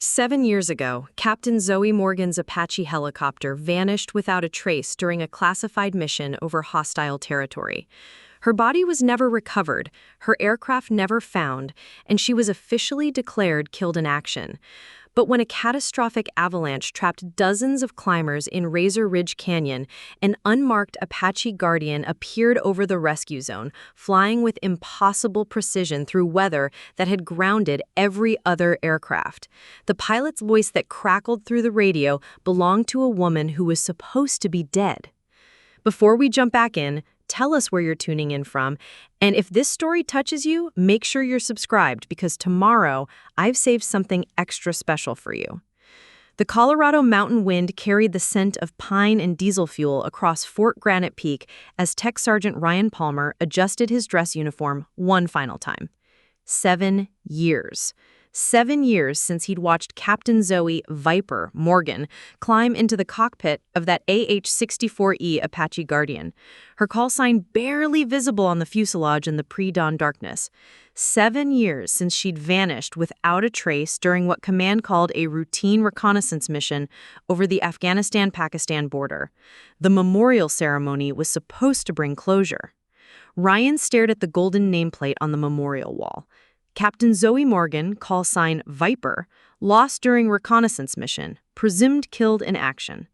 7 years ago, Captain Zoe Morgan's Apache helicopter vanished without a trace during a classified mission over hostile territory. Her body was never recovered, her aircraft never found, and she was officially declared killed in action. But when a catastrophic avalanche trapped dozens of climbers in Razor Ridge Canyon, an unmarked Apache Guardian appeared over the rescue zone, flying with impossible precision through weather that had grounded every other aircraft. The pilot's voice that crackled through the radio belonged to a woman who was supposed to be dead. Before we jump back in, tell us where you're tuning in from, and if this story touches you, make sure you're subscribed because tomorrow I've saved something extra special for you. The Colorado mountain wind carried the scent of pine and diesel fuel across Fort Granite Peak as Tech Sergeant Ryan Palmer adjusted his dress uniform one final time. 7 years. 7 years since he'd watched Captain Zoe Viper Morgan climb into the cockpit of that AH-64E Apache Guardian, her call sign barely visible on the fuselage in the pre-dawn darkness. 7 years since she'd vanished without a trace during what command called a routine reconnaissance mission over the Afghanistan-Pakistan border. The memorial ceremony was supposed to bring closure. Ryan stared at the golden nameplate on the memorial wall. Captain Zoe Morgan, call sign Viper, lost during reconnaissance mission, presumed killed in action.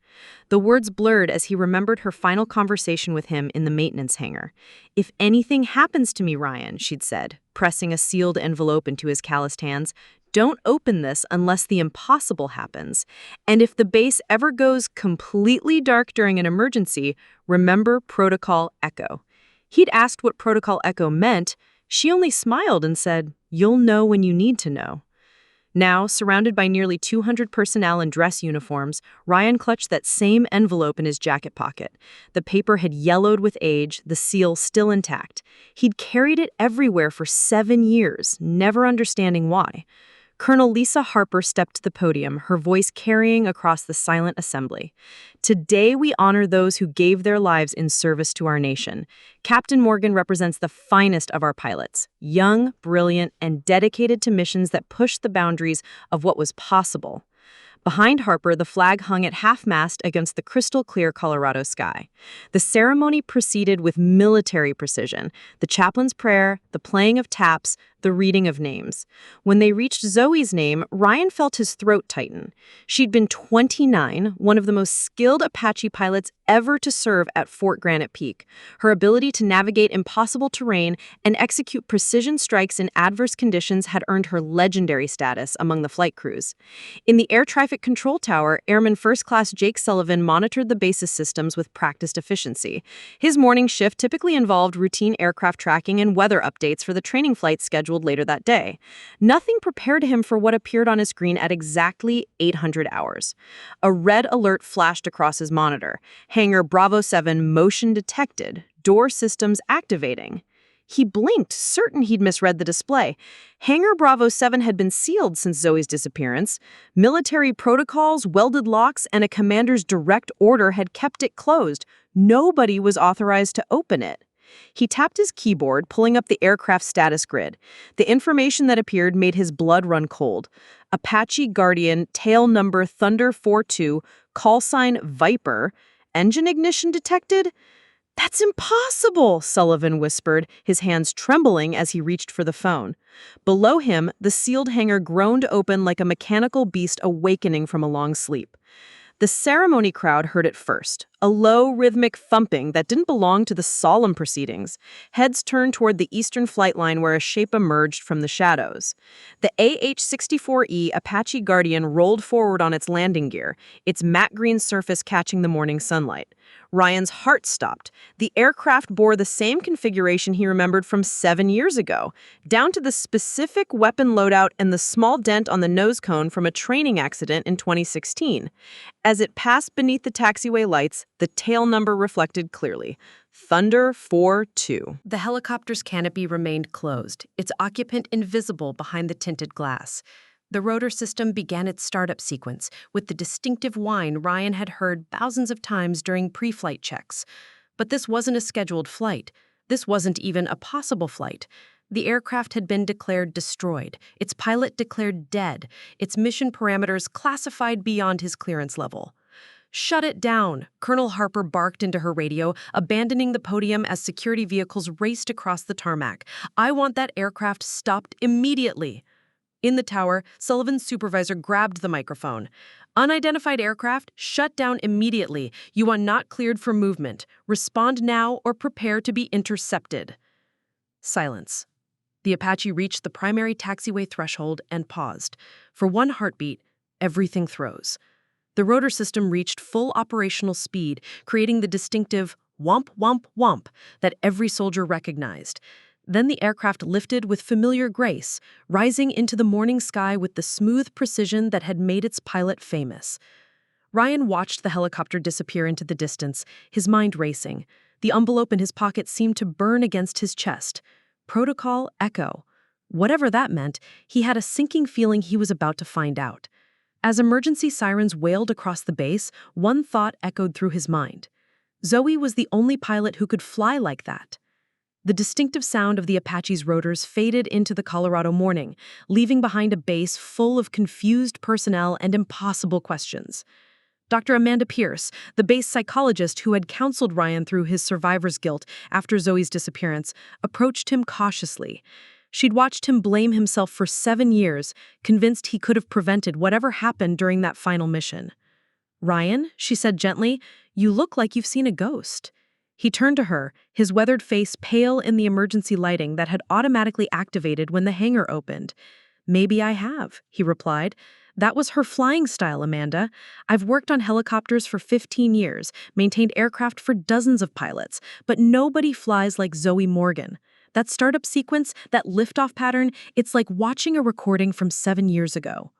The words blurred as he remembered her final conversation with him in the maintenance hangar. "If anything happens to me, Ryan," she'd said, pressing a sealed envelope into his calloused hands, "don't open this unless the impossible happens. And if the base ever goes completely dark during an emergency, remember Protocol Echo." He'd asked what Protocol Echo meant. She only smiled and said, "You'll know when you need to know." Now, surrounded by nearly 200 personnel in dress uniforms, Ryan clutched that same envelope in his jacket pocket. The paper had yellowed with age, the seal still intact. He'd carried it everywhere for 7 years, never understanding why. Colonel Lisa Harper stepped to the podium, her voice carrying across the silent assembly. "Today we honor those who gave their lives in service to our nation. Captain Morgan represents the finest of our pilots, young, brilliant, and dedicated to missions that pushed the boundaries of what was possible." Behind Harper, the flag hung at half-mast against the crystal-clear Colorado sky. The ceremony proceeded with military precision, the chaplain's prayer, the playing of taps, the reading of names. When they reached Zoe's name, Ryan felt his throat tighten. She'd been 29, one of the most skilled Apache pilots ever to serve at Fort Granite Peak. Her ability to navigate impossible terrain and execute precision strikes in adverse conditions had earned her legendary status among the flight crews. In the air traffic control tower, Airman First Class Jake Sullivan monitored the base's systems with practiced efficiency. His morning shift typically involved routine aircraft tracking and weather updates for the training flights scheduled later that day. Nothing prepared him for what appeared on his screen at exactly 800 hours. A red alert flashed across his monitor. Hangar Bravo 7 motion detected. Door systems activating. He blinked, certain he'd misread the display. Hangar Bravo 7 had been sealed since Zoe's disappearance. Military protocols, welded locks, and a commander's direct order had kept it closed. Nobody was authorized to open it. He tapped his keyboard, pulling up the aircraft status grid. The information that appeared made his blood run cold. Apache Guardian, tail number Thunder 42, call sign Viper, engine ignition detected? "That's impossible," Sullivan whispered, his hands trembling as he reached for the phone. Below him, the sealed hangar groaned open like a mechanical beast awakening from a long sleep. The ceremony crowd heard it first, a low, rhythmic thumping that didn't belong to the solemn proceedings. Heads turned toward the eastern flight line where a shape emerged from the shadows. The AH-64E Apache Guardian rolled forward on its landing gear, its matte green surface catching the morning sunlight. Ryan's heart stopped. The aircraft bore the same configuration he remembered from 7 years ago, down to the specific weapon loadout and the small dent on the nose cone from a training accident in 2016. As it passed beneath the taxiway lights, the tail number reflected clearly. Thunder 42. The helicopter's canopy remained closed, its occupant invisible behind the tinted glass. The rotor system began its startup sequence with the distinctive whine Ryan had heard thousands of times during pre-flight checks. But this wasn't a scheduled flight. This wasn't even a possible flight. The aircraft had been declared destroyed, its pilot declared dead, its mission parameters classified beyond his clearance level. "Shut it down," Colonel Harper barked into her radio, abandoning the podium as security vehicles raced across the tarmac. "I want that aircraft stopped immediately." In the tower, Sullivan's supervisor grabbed the microphone. "Unidentified aircraft, shut down immediately. You are not cleared for movement. Respond now or prepare to be intercepted." Silence. The Apache reached the primary taxiway threshold and paused. For one heartbeat, everything froze. The rotor system reached full operational speed, creating the distinctive whomp, whomp, whomp that every soldier recognized. Then the aircraft lifted with familiar grace, rising into the morning sky with the smooth precision that had made its pilot famous. Ryan watched the helicopter disappear into the distance, his mind racing. The envelope in his pocket seemed to burn against his chest. Protocol Echo. Whatever that meant, he had a sinking feeling he was about to find out. As emergency sirens wailed across the base, one thought echoed through his mind. Zoe was the only pilot who could fly like that. The distinctive sound of the Apache's rotors faded into the Colorado morning, leaving behind a base full of confused personnel and impossible questions. Dr. Amanda Pierce, the base psychologist who had counseled Ryan through his survivor's guilt after Zoe's disappearance, approached him cautiously. She'd watched him blame himself for 7 years, convinced he could have prevented whatever happened during that final mission. "Ryan," she said gently, "you look like you've seen a ghost." He turned to her, his weathered face pale in the emergency lighting that had automatically activated when the hangar opened. "Maybe I have," he replied. "That was her flying style, Amanda. I've worked on helicopters for 15 years, maintained aircraft for dozens of pilots, but nobody flies like Zoe Morgan. That startup sequence, that liftoff pattern, it's like watching a recording from 7 years ago."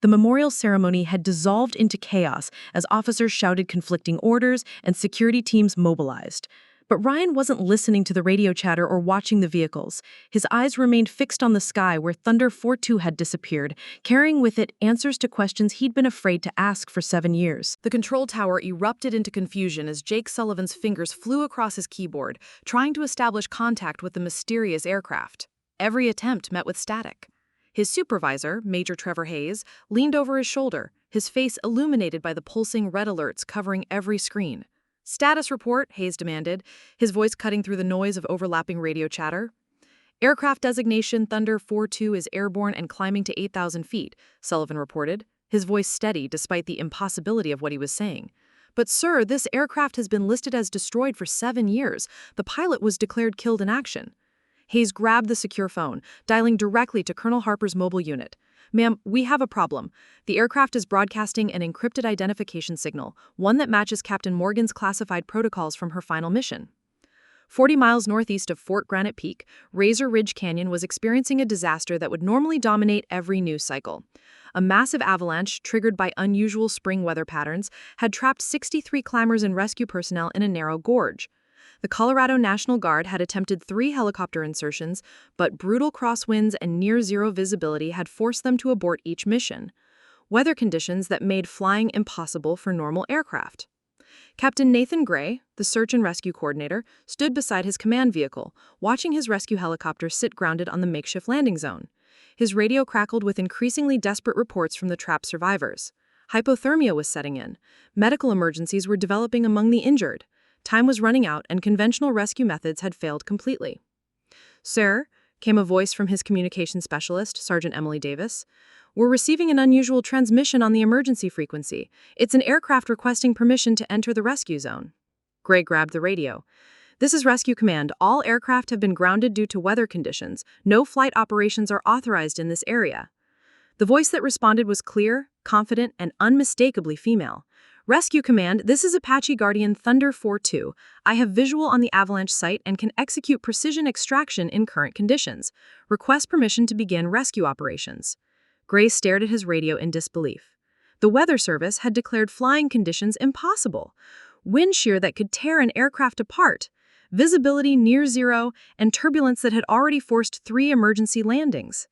The memorial ceremony had dissolved into chaos as officers shouted conflicting orders and security teams mobilized. But Ryan wasn't listening to the radio chatter or watching the vehicles. His eyes remained fixed on the sky where Thunder 4-2 had disappeared, carrying with it answers to questions he'd been afraid to ask for 7 years. The control tower erupted into confusion as Jake Sullivan's fingers flew across his keyboard, trying to establish contact with the mysterious aircraft. Every attempt met with static. His supervisor, Major Trevor Hayes, leaned over his shoulder, his face illuminated by the pulsing red alerts covering every screen. "Status report," Hayes demanded, his voice cutting through the noise of overlapping radio chatter. "Aircraft designation Thunder 4-2 is airborne and climbing to 8,000 feet, Sullivan reported, his voice steady despite the impossibility of what he was saying. "But sir, this aircraft has been listed as destroyed for 7 years. The pilot was declared killed in action." Hayes grabbed the secure phone, dialing directly to Colonel Harper's mobile unit. "Ma'am, we have a problem. The aircraft is broadcasting an encrypted identification signal, one that matches Captain Morgan's classified protocols from her final mission." 40 miles northeast of Fort Granite Peak, Razor Ridge Canyon was experiencing a disaster that would normally dominate every news cycle. A massive avalanche, triggered by unusual spring weather patterns, had trapped 63 climbers and rescue personnel in a narrow gorge. The Colorado National Guard had attempted 3 helicopter insertions, but brutal crosswinds and near-zero visibility had forced them to abort each mission. Weather conditions that made flying impossible for normal aircraft. Captain Nathan Gray, the search and rescue coordinator, stood beside his command vehicle, watching his rescue helicopter sit grounded on the makeshift landing zone. His radio crackled with increasingly desperate reports from the trapped survivors. Hypothermia was setting in. Medical emergencies were developing among the injured. Time was running out, and conventional rescue methods had failed completely. "Sir," came a voice from his communications specialist, Sergeant Emily Davis, "we're receiving an unusual transmission on the emergency frequency. It's an aircraft requesting permission to enter the rescue zone." Gray grabbed the radio. "This is Rescue Command. All aircraft have been grounded due to weather conditions. No flight operations are authorized in this area." The voice that responded was clear, confident, and unmistakably female. "Rescue Command, this is Apache Guardian Thunder 4-2. I have visual on the avalanche site and can execute precision extraction in current conditions. Request permission to begin rescue operations." Gray stared at his radio in disbelief. The Weather Service had declared flying conditions impossible. Wind shear that could tear an aircraft apart, visibility near zero, and turbulence that had already forced 3 emergency landings.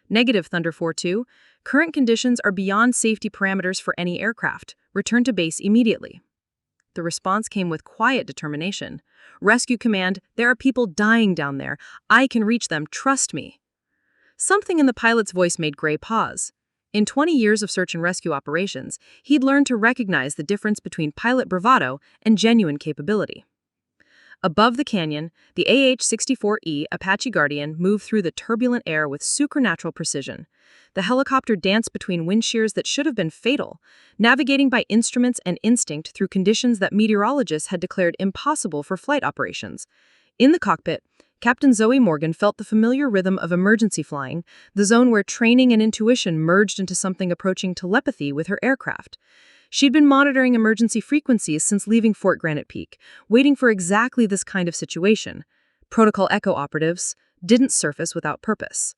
"Negative, Thunder 4-2. Current conditions are beyond safety parameters for any aircraft. Return to base immediately." the response came with quiet determination. "Rescue Command, there are people dying down there. I can reach them, trust me." Something in the pilot's voice made Gray pause. In 20 years of search and rescue operations, he'd learned to recognize the difference between pilot bravado and genuine capability. Above the canyon, the AH-64E Apache Guardian moved through the turbulent air with supernatural precision. The helicopter danced between wind shears that should have been fatal, navigating by instruments and instinct through conditions that meteorologists had declared impossible for flight operations. In the cockpit, Captain Zoe Morgan felt the familiar rhythm of emergency flying, the zone where training and intuition merged into something approaching telepathy with her aircraft. She'd been monitoring emergency frequencies since leaving Fort Granite Peak, waiting for exactly this kind of situation. Protocol Echo operatives didn't surface without purpose.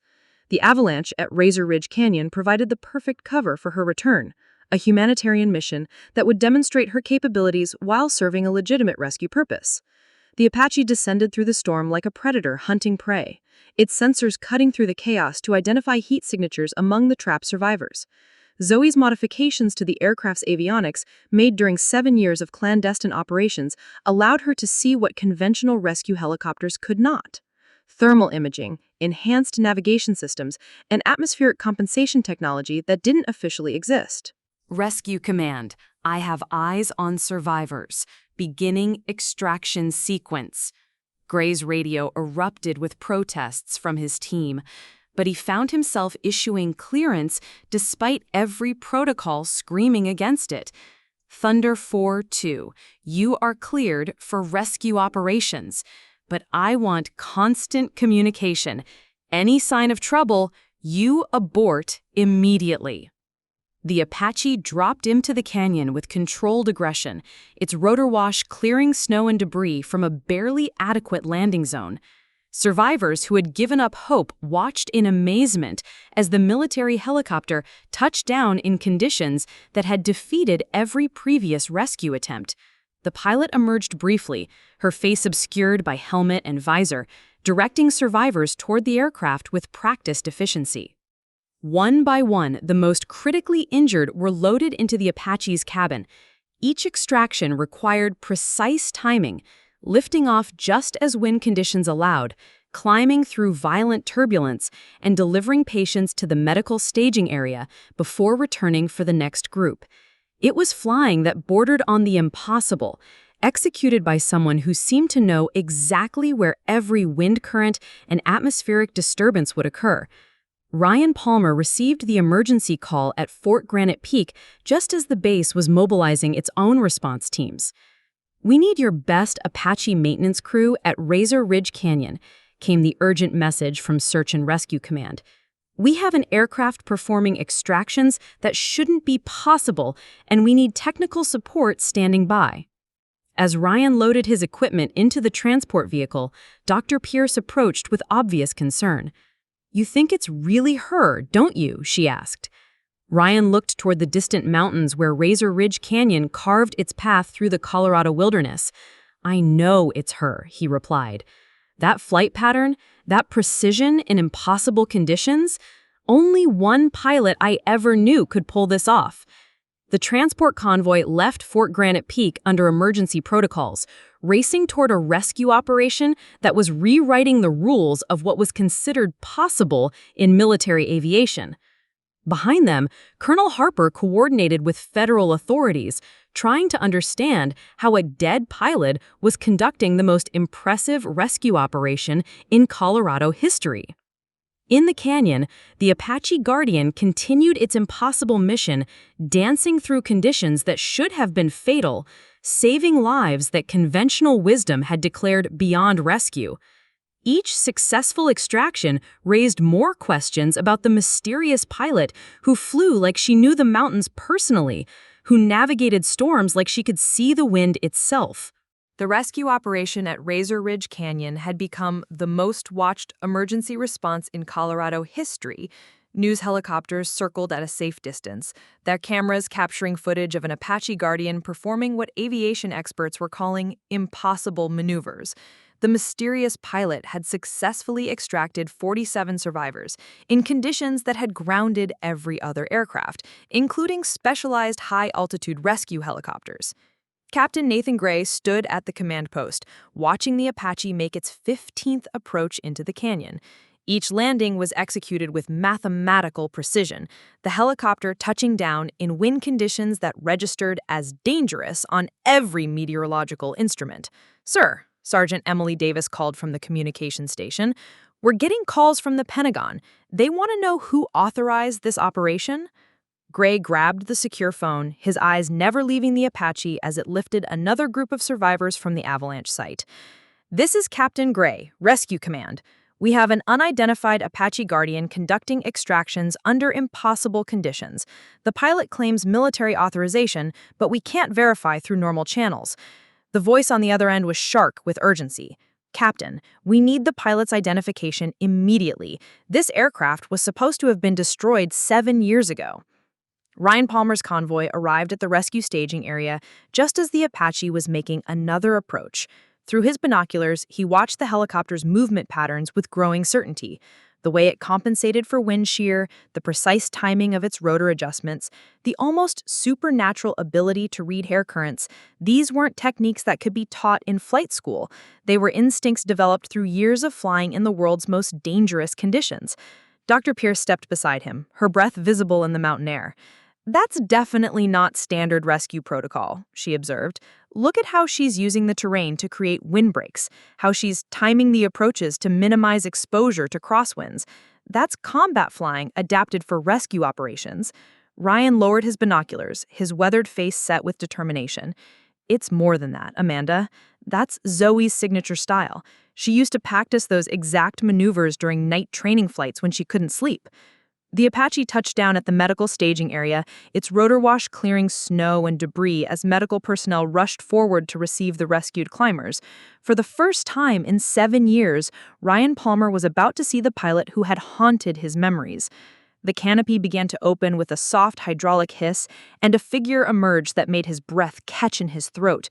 The avalanche at Razor Ridge Canyon provided the perfect cover for her return, a humanitarian mission that would demonstrate her capabilities while serving a legitimate rescue purpose. The Apache descended through the storm like a predator hunting prey, its sensors cutting through the chaos to identify heat signatures among the trapped survivors. Zoe's modifications to the aircraft's avionics, made during 7 years of clandestine operations, allowed her to see what conventional rescue helicopters could not: thermal imaging, enhanced navigation systems, and atmospheric compensation technology that didn't officially exist. Rescue Command, I have eyes on survivors. Beginning extraction sequence. Gray's radio erupted with protests from his team, but he found himself issuing clearance despite every protocol screaming against it. Thunder 4-2, you are cleared for rescue operations, but I want constant communication. Any sign of trouble, you abort immediately. The Apache dropped into the canyon with controlled aggression, its rotor wash clearing snow and debris from a barely adequate landing zone. Survivors who had given up hope watched in amazement as the military helicopter touched down in conditions that had defeated every previous rescue attempt. The pilot emerged briefly, her face obscured by helmet and visor, directing survivors toward the aircraft with practiced efficiency. One by one, the most critically injured were loaded into the Apache's cabin. Each extraction required precise timing, lifting off just as wind conditions allowed, climbing through violent turbulence, and delivering patients to the medical staging area before returning for the next group. It was flying that bordered on the impossible, executed by someone who seemed to know exactly where every wind current and atmospheric disturbance would occur. Ryan Palmer received the emergency call at Fort Granite Peak just as the base was mobilizing its own response teams. "We need your best Apache maintenance crew at Razor Ridge Canyon," came the urgent message from Search and Rescue Command. "We have an aircraft performing extractions that shouldn't be possible, and we need technical support standing by." As Ryan loaded his equipment into the transport vehicle, Dr. Pierce approached with obvious concern. "You think it's really her, don't you?" she asked. Ryan looked toward the distant mountains where Razor Ridge Canyon carved its path through the Colorado wilderness. "I know it's her," he replied. "That flight pattern, that precision in impossible conditions, only one pilot I ever knew could pull this off." The transport convoy left Fort Granite Peak under emergency protocols, racing toward a rescue operation that was rewriting the rules of what was considered possible in military aviation. Behind them, Colonel Harper coordinated with federal authorities, trying to understand how a dead pilot was conducting the most impressive rescue operation in Colorado history. In the canyon, the Apache Guardian continued its impossible mission, dancing through conditions that should have been fatal, saving lives that conventional wisdom had declared beyond rescue. Each successful extraction raised more questions about the mysterious pilot who flew like she knew the mountains personally, who navigated storms like she could see the wind itself. The rescue operation at Razor Ridge Canyon had become the most watched emergency response in Colorado history. News helicopters circled at a safe distance, their cameras capturing footage of an Apache Guardian performing what aviation experts were calling impossible maneuvers. The mysterious pilot had successfully extracted 47 survivors in conditions that had grounded every other aircraft, including specialized high-altitude rescue helicopters. Captain Nathan Gray stood at the command post, watching the Apache make its 15th approach into the canyon. Each landing was executed with mathematical precision, the helicopter touching down in wind conditions that registered as dangerous on every meteorological instrument. "Sir," Sergeant Emily Davis called from the communication station, "we're getting calls from the Pentagon. They want to know who authorized this operation." Gray grabbed the secure phone, his eyes never leaving the Apache as it lifted another group of survivors from the avalanche site. "This is Captain Gray, Rescue Command. We have an unidentified Apache Guardian conducting extractions under impossible conditions. The pilot claims military authorization, but we can't verify through normal channels." The voice on the other end was sharp with urgency. "Captain, we need the pilot's identification immediately. This aircraft was supposed to have been destroyed 7 years ago." Ryan Palmer's convoy arrived at the rescue staging area just as the Apache was making another approach. Through his binoculars, he watched the helicopter's movement patterns with growing certainty. The way it compensated for wind shear, the precise timing of its rotor adjustments, the almost supernatural ability to read air currents, these weren't techniques that could be taught in flight school. They were instincts developed through years of flying in the world's most dangerous conditions. Dr. Pierce stepped beside him, her breath visible in the mountain air. "That's definitely not standard rescue protocol," she observed. "Look at how she's using the terrain to create windbreaks, how she's timing the approaches to minimize exposure to crosswinds. That's combat flying adapted for rescue operations." Ryan lowered his binoculars, his weathered face set with determination. "It's more than that, Amanda. That's Zoe's signature style. She used to practice those exact maneuvers during night training flights when she couldn't sleep." The Apache touched down at the medical staging area, its rotor wash clearing snow and debris as medical personnel rushed forward to receive the rescued climbers. For the first time in 7 years, Ryan Palmer was about to see the pilot who had haunted his memories. The canopy began to open with a soft hydraulic hiss, and a figure emerged that made his breath catch in his throat.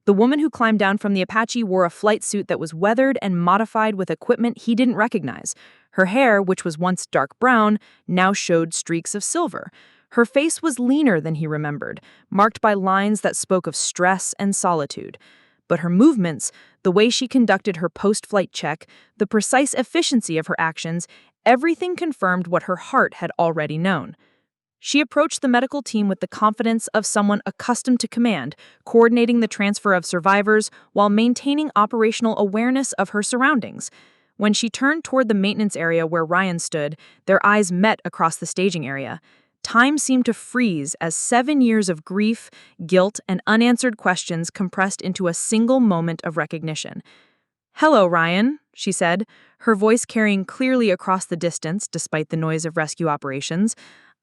The woman who climbed down from the Apache wore a flight suit that was weathered and modified with equipment he didn't recognize. Her hair, which was once dark brown, now showed streaks of silver. Her face was leaner than he remembered, marked by lines that spoke of stress and solitude. But her movements, the way she conducted her post-flight check, the precise efficiency of her actions, everything confirmed what her heart had already known. She approached the medical team with the confidence of someone accustomed to command, coordinating the transfer of survivors while maintaining operational awareness of her surroundings. When she turned toward the maintenance area where Ryan stood, their eyes met across the staging area. Time seemed to freeze as 7 years of grief, guilt, and unanswered questions compressed into a single moment of recognition. "Hello, Ryan," she said, her voice carrying clearly across the distance despite the noise of rescue operations.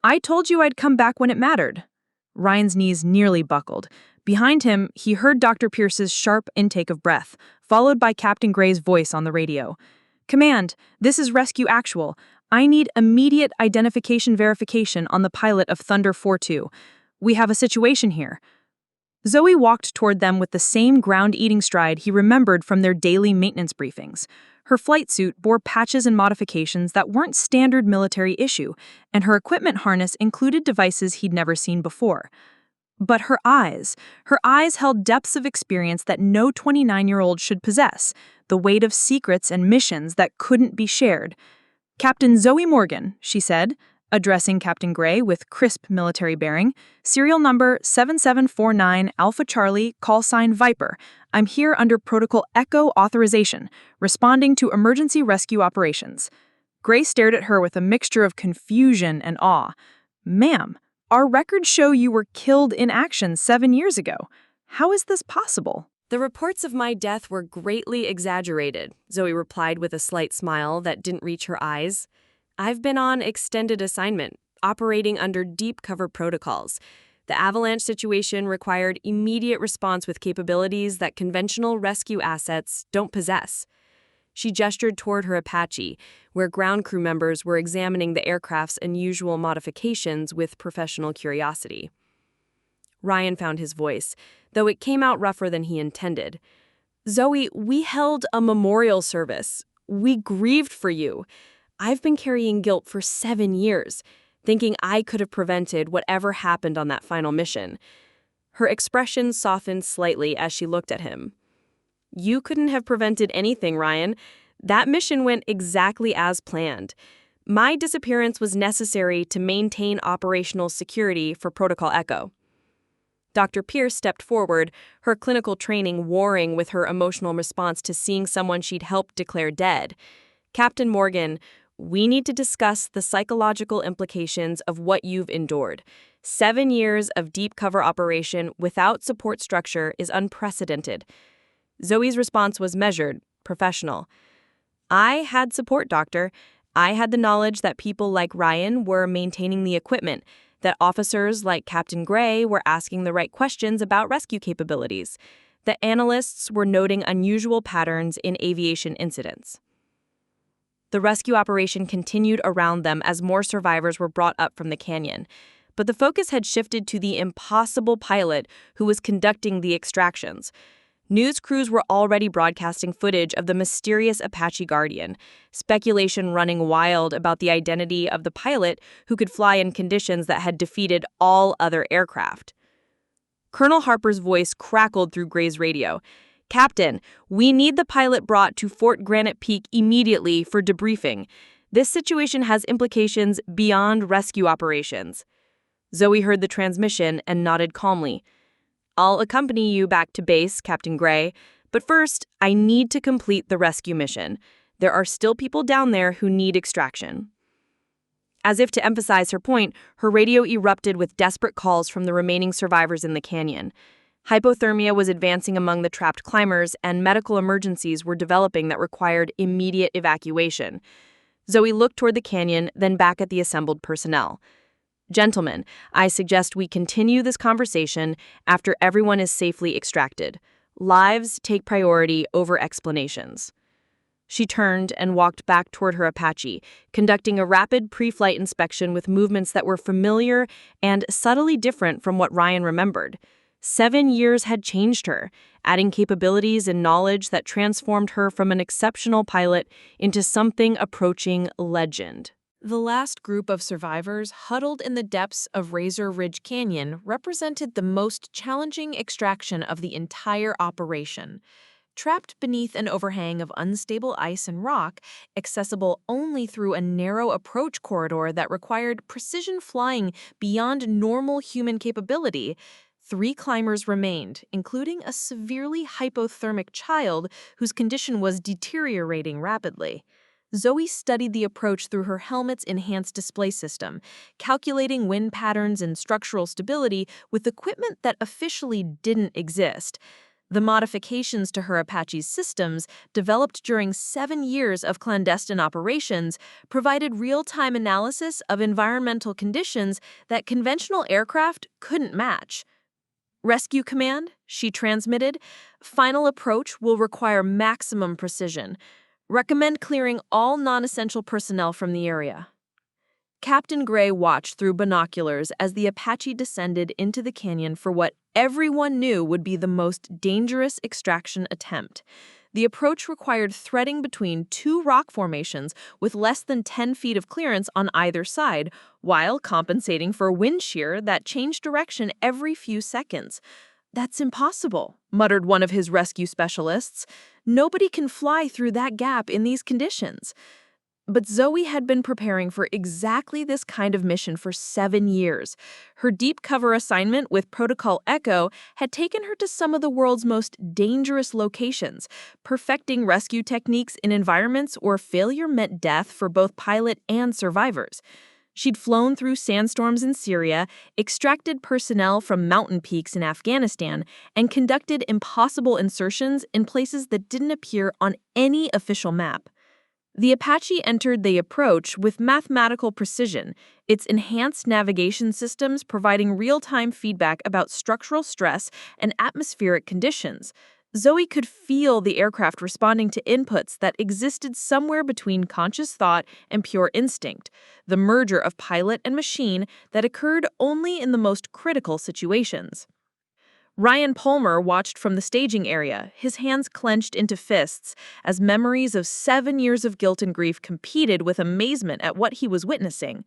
"I told you I'd come back when it mattered." Ryan's knees nearly buckled. Behind him, he heard Dr. Pierce's sharp intake of breath, followed by Captain Gray's voice on the radio. "Command, this is Rescue Actual. I need immediate identification verification on the pilot of Thunder 4-2. We have a situation here." Zoe walked toward them with the same ground-eating stride he remembered from their daily maintenance briefings. Her flight suit bore patches and modifications that weren't standard military issue, and her equipment harness included devices he'd never seen before. But her eyes held depths of experience that no 29-year-old should possess, the weight of secrets and missions that couldn't be shared. "Captain Zoe Morgan," she said, addressing Captain Gray with crisp military bearing, "serial number 7749 Alpha Charlie, call sign Viper. I'm here under Protocol Echo authorization, responding to emergency rescue operations." Gray stared at her with a mixture of confusion and awe. "Ma'am, our records show you were killed in action 7 years ago. How is this possible?" "The reports of my death were greatly exaggerated," Zoe replied with a slight smile that didn't reach her eyes. "I've been on extended assignment, operating under deep cover protocols. The avalanche situation required immediate response with capabilities that conventional rescue assets don't possess." She gestured toward her Apache, where ground crew members were examining the aircraft's unusual modifications with professional curiosity. Ryan found his voice, though it came out rougher than he intended. "Zoe, we held a memorial service. We grieved for you. I've been carrying guilt for 7 years, thinking I could have prevented whatever happened on that final mission." Her expression softened slightly as she looked at him. "You couldn't have prevented anything, Ryan. That mission went exactly as planned. My disappearance was necessary to maintain operational security for Protocol Echo." Dr. Pierce stepped forward, her clinical training warring with her emotional response to seeing someone she'd helped declare dead. "Captain Morgan, we need to discuss the psychological implications of what you've endured. 7 years of deep cover operation without support structure is unprecedented." Zoe's response was measured, professional. "I had support, doctor. I had the knowledge that people like Ryan were maintaining the equipment, that officers like Captain Gray were asking the right questions about rescue capabilities, that analysts were noting unusual patterns in aviation incidents." The rescue operation continued around them as more survivors were brought up from the canyon. But the focus had shifted to the impossible pilot who was conducting the extractions. News crews were already broadcasting footage of the mysterious Apache Guardian, speculation running wild about the identity of the pilot who could fly in conditions that had defeated all other aircraft. Colonel Harper's voice crackled through Gray's radio. "Captain, we need the pilot brought to Fort Granite Peak immediately for debriefing. This situation has implications beyond rescue operations." Zoe heard the transmission and nodded calmly. "I'll accompany you back to base, Captain Gray, but first, I need to complete the rescue mission. There are still people down there who need extraction." As if to emphasize her point, her radio erupted with desperate calls from the remaining survivors in the canyon. Hypothermia was advancing among the trapped climbers, and medical emergencies were developing that required immediate evacuation. Zoe looked toward the canyon, then back at the assembled personnel. "Gentlemen, I suggest we continue this conversation after everyone is safely extracted. Lives take priority over explanations." She turned and walked back toward her Apache, conducting a rapid pre-flight inspection with movements that were familiar and subtly different from what Ryan remembered. 7 years had changed her, adding capabilities and knowledge that transformed her from an exceptional pilot into something approaching legend. The last group of survivors huddled in the depths of Razor Ridge Canyon represented the most challenging extraction of the entire operation. Trapped beneath an overhang of unstable ice and rock, accessible only through a narrow approach corridor that required precision flying beyond normal human capability, 3 climbers remained, including a severely hypothermic child whose condition was deteriorating rapidly. Zoe studied the approach through her helmet's enhanced display system, calculating wind patterns and structural stability with equipment that officially didn't exist. The modifications to her Apache's systems, developed during 7 years of clandestine operations, provided real-time analysis of environmental conditions that conventional aircraft couldn't match. "Rescue Command," she transmitted, "final approach will require maximum precision. Recommend clearing all non-essential personnel from the area." Captain Gray watched through binoculars as the Apache descended into the canyon for what everyone knew would be the most dangerous extraction attempt. The approach required threading between 2 rock formations with less than 10 feet of clearance on either side, while compensating for wind shear that changed direction every few seconds. "That's impossible," muttered one of his rescue specialists. "Nobody can fly through that gap in these conditions." But Zoe had been preparing for exactly this kind of mission for 7 years. Her deep cover assignment with Protocol Echo had taken her to some of the world's most dangerous locations, perfecting rescue techniques in environments where failure meant death for both pilot and survivors. She'd flown through sandstorms in Syria, extracted personnel from mountain peaks in Afghanistan, and conducted impossible insertions in places that didn't appear on any official map. The Apache entered the approach with mathematical precision, its enhanced navigation systems providing real-time feedback about structural stress and atmospheric conditions. Zoe could feel the aircraft responding to inputs that existed somewhere between conscious thought and pure instinct, the merger of pilot and machine that occurred only in the most critical situations. Ryan Palmer watched from the staging area, his hands clenched into fists, as memories of 7 years of guilt and grief competed with amazement at what he was witnessing.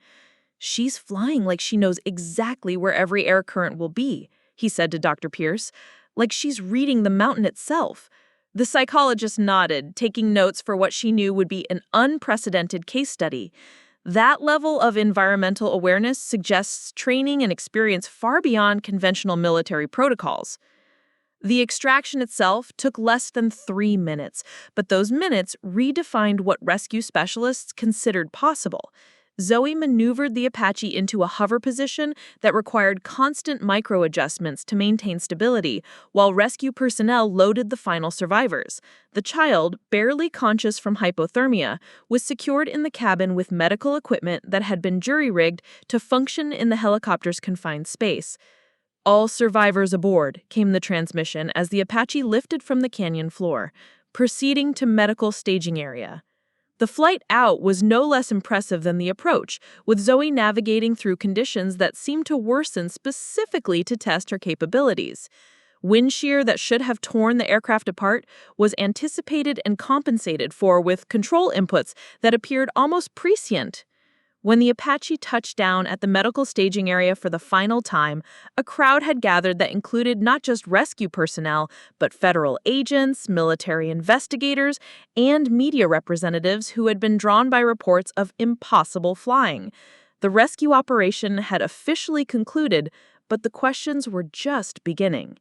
"She's flying like she knows exactly where every air current will be," he said to Dr. Pierce, like she's reading the mountain itself. The psychologist nodded, taking notes for what she knew would be an unprecedented case study. That level of environmental awareness suggests training and experience far beyond conventional military protocols. The extraction itself took less than 3 minutes, but those minutes redefined what rescue specialists considered possible. Zoe maneuvered the Apache into a hover position that required constant micro-adjustments to maintain stability, while rescue personnel loaded the final survivors. The child, barely conscious from hypothermia, was secured in the cabin with medical equipment that had been jury-rigged to function in the helicopter's confined space. "All survivors aboard," came the transmission as the Apache lifted from the canyon floor, proceeding to medical staging area. The flight out was no less impressive than the approach, with Zoe navigating through conditions that seemed to worsen specifically to test her capabilities. Wind shear that should have torn the aircraft apart was anticipated and compensated for with control inputs that appeared almost prescient. When the Apache touched down at the medical staging area for the final time, a crowd had gathered that included not just rescue personnel, but federal agents, military investigators, and media representatives who had been drawn by reports of impossible flying. The rescue operation had officially concluded, but the questions were just beginning.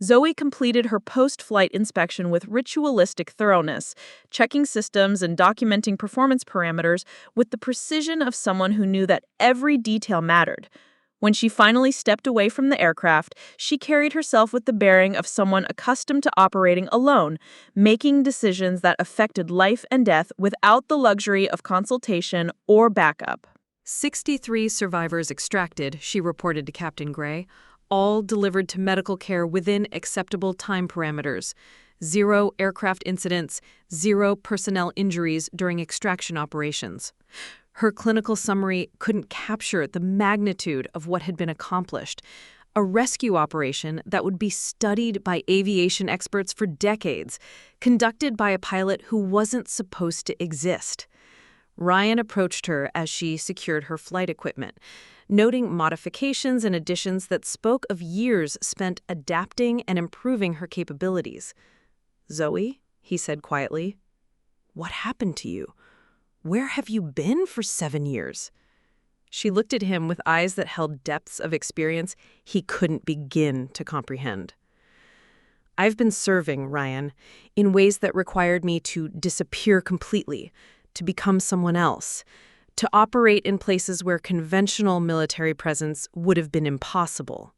Zoe completed her post-flight inspection with ritualistic thoroughness, checking systems and documenting performance parameters with the precision of someone who knew that every detail mattered. When she finally stepped away from the aircraft, she carried herself with the bearing of someone accustomed to operating alone, making decisions that affected life and death without the luxury of consultation or backup. 63 survivors extracted, she reported to Captain Gray, all delivered to medical care within acceptable time parameters. 0 aircraft incidents, 0 personnel injuries during extraction operations. Her clinical summary couldn't capture the magnitude of what had been accomplished. A rescue operation that would be studied by aviation experts for decades, conducted by a pilot who wasn't supposed to exist. Ryan approached her as she secured her flight equipment, noting modifications and additions that spoke of years spent adapting and improving her capabilities. "Zoe," he said quietly, "what happened to you? Where have you been for 7 years?" She looked at him with eyes that held depths of experience he couldn't begin to comprehend. "I've been serving, Ryan, in ways that required me to disappear completely, to become someone else, to operate in places where conventional military presence would have been impossible."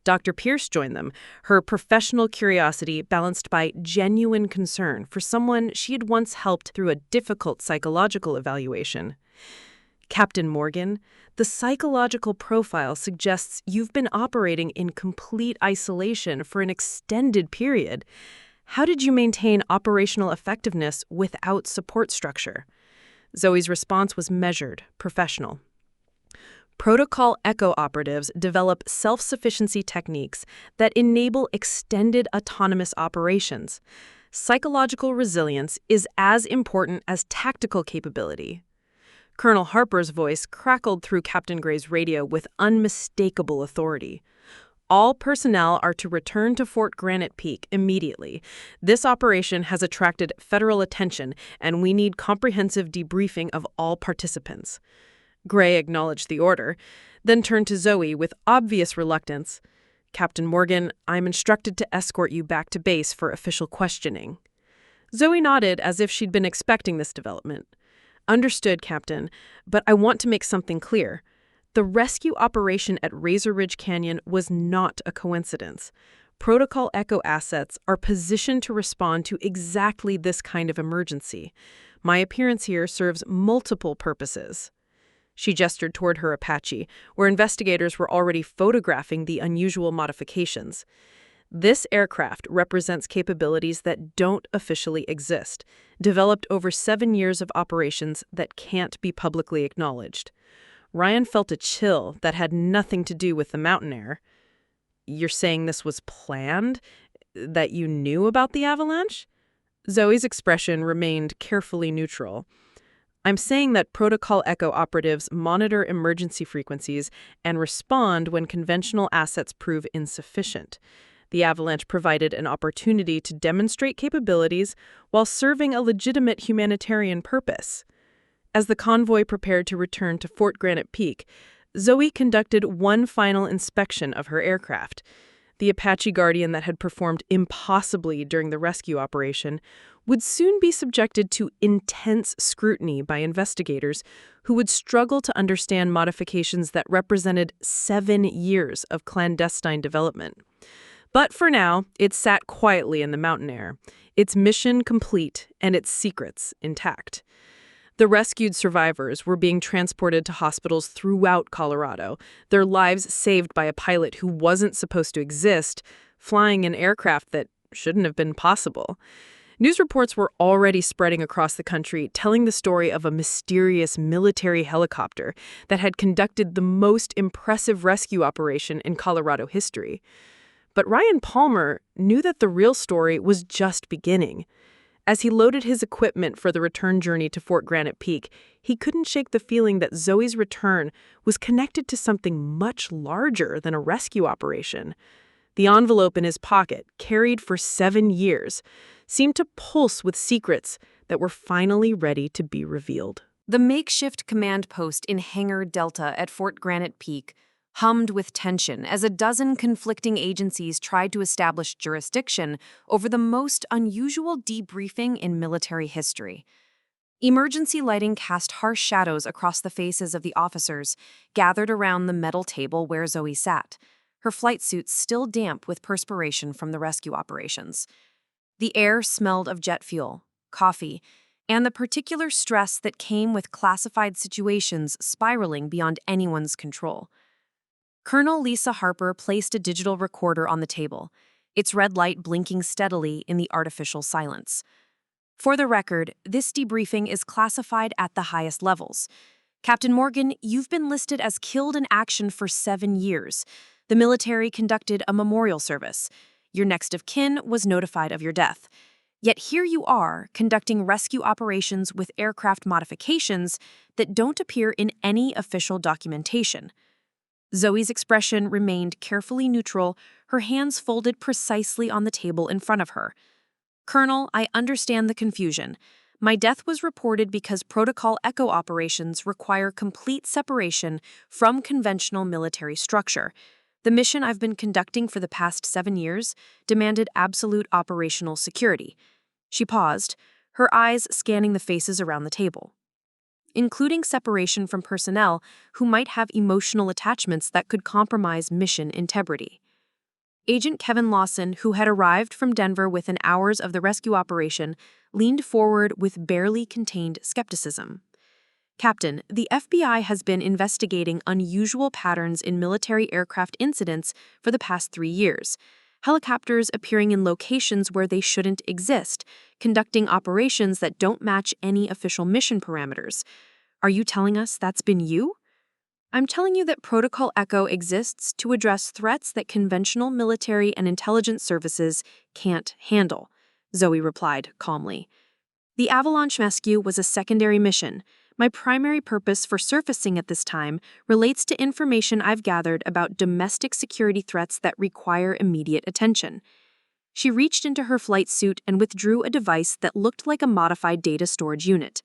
Dr. Pierce joined them, her professional curiosity balanced by genuine concern for someone she had once helped through a difficult psychological evaluation. "Captain Morgan, the psychological profile suggests you've been operating in complete isolation for an extended period. How did you maintain operational effectiveness without support structure?" Zoe's response was measured, professional. Protocol Echo operatives develop self-sufficiency techniques that enable extended autonomous operations. Psychological resilience is as important as tactical capability. Colonel Harper's voice crackled through Captain Gray's radio with unmistakable authority. "All personnel are to return to Fort Granite Peak immediately. This operation has attracted federal attention, and we need comprehensive debriefing of all participants." Gray acknowledged the order, then turned to Zoe with obvious reluctance. "Captain Morgan, I'm instructed to escort you back to base for official questioning." Zoe nodded as if she'd been expecting this development. "Understood, Captain, but I want to make something clear. The rescue operation at Razor Ridge Canyon was not a coincidence. Protocol Echo assets are positioned to respond to exactly this kind of emergency. My appearance here serves multiple purposes." She gestured toward her Apache, where investigators were already photographing the unusual modifications. "This aircraft represents capabilities that don't officially exist, developed over 7 years of operations that can't be publicly acknowledged." Ryan felt a chill that had nothing to do with the mountain air. "You're saying this was planned? That you knew about the avalanche?" Zoe's expression remained carefully neutral. I'm saying that Protocol Echo operatives monitor emergency frequencies and respond when conventional assets prove insufficient. The avalanche provided an opportunity to demonstrate capabilities while serving a legitimate humanitarian purpose. As the convoy prepared to return to Fort Granite Peak, Zoe conducted one final inspection of her aircraft. The Apache Guardian that had performed impossibly during the rescue operation would soon be subjected to intense scrutiny by investigators who would struggle to understand modifications that represented 7 years of clandestine development. But for now, it sat quietly in the mountain air, its mission complete and its secrets intact. The rescued survivors were being transported to hospitals throughout Colorado, their lives saved by a pilot who wasn't supposed to exist, flying an aircraft that shouldn't have been possible. News reports were already spreading across the country, telling the story of a mysterious military helicopter that had conducted the most impressive rescue operation in Colorado history. But Ryan Palmer knew that the real story was just beginning. As he loaded his equipment for the return journey to Fort Granite Peak, he couldn't shake the feeling that Zoe's return was connected to something much larger than a rescue operation. The envelope in his pocket, carried for 7 years, seemed to pulse with secrets that were finally ready to be revealed. The makeshift command post in Hangar Delta at Fort Granite Peak hummed with tension as a dozen conflicting agencies tried to establish jurisdiction over the most unusual debriefing in military history. Emergency lighting cast harsh shadows across the faces of the officers gathered around the metal table where Zoe sat, her flight suit still damp with perspiration from the rescue operations. The air smelled of jet fuel, coffee, and the particular stress that came with classified situations spiraling beyond anyone's control. Colonel Lisa Harper placed a digital recorder on the table, its red light blinking steadily in the artificial silence. For the record, this debriefing is classified at the highest levels. Captain Morgan, you've been listed as killed in action for 7 years. The military conducted a memorial service. Your next of kin was notified of your death. Yet here you are, conducting rescue operations with aircraft modifications that don't appear in any official documentation. Zoe's expression remained carefully neutral, her hands folded precisely on the table in front of her. Colonel, I understand the confusion. My death was reported because Protocol Echo operations require complete separation from conventional military structure. The mission I've been conducting for the past 7 years demanded absolute operational security. She paused, her eyes scanning the faces around the table, including separation from personnel who might have emotional attachments that could compromise mission integrity. Agent Kevin Lawson, who had arrived from Denver within hours of the rescue operation, leaned forward with barely contained skepticism. Captain, the FBI has been investigating unusual patterns in military aircraft incidents for the past 3 years. Helicopters appearing in locations where they shouldn't exist, conducting operations that don't match any official mission parameters. Are you telling us that's been you? I'm telling you that Protocol Echo exists to address threats that conventional military and intelligence services can't handle, Zoe replied calmly. The avalanche rescue was a secondary mission. My primary purpose for surfacing at this time relates to information I've gathered about domestic security threats that require immediate attention. She reached into her flight suit and withdrew a device that looked like a modified data storage unit.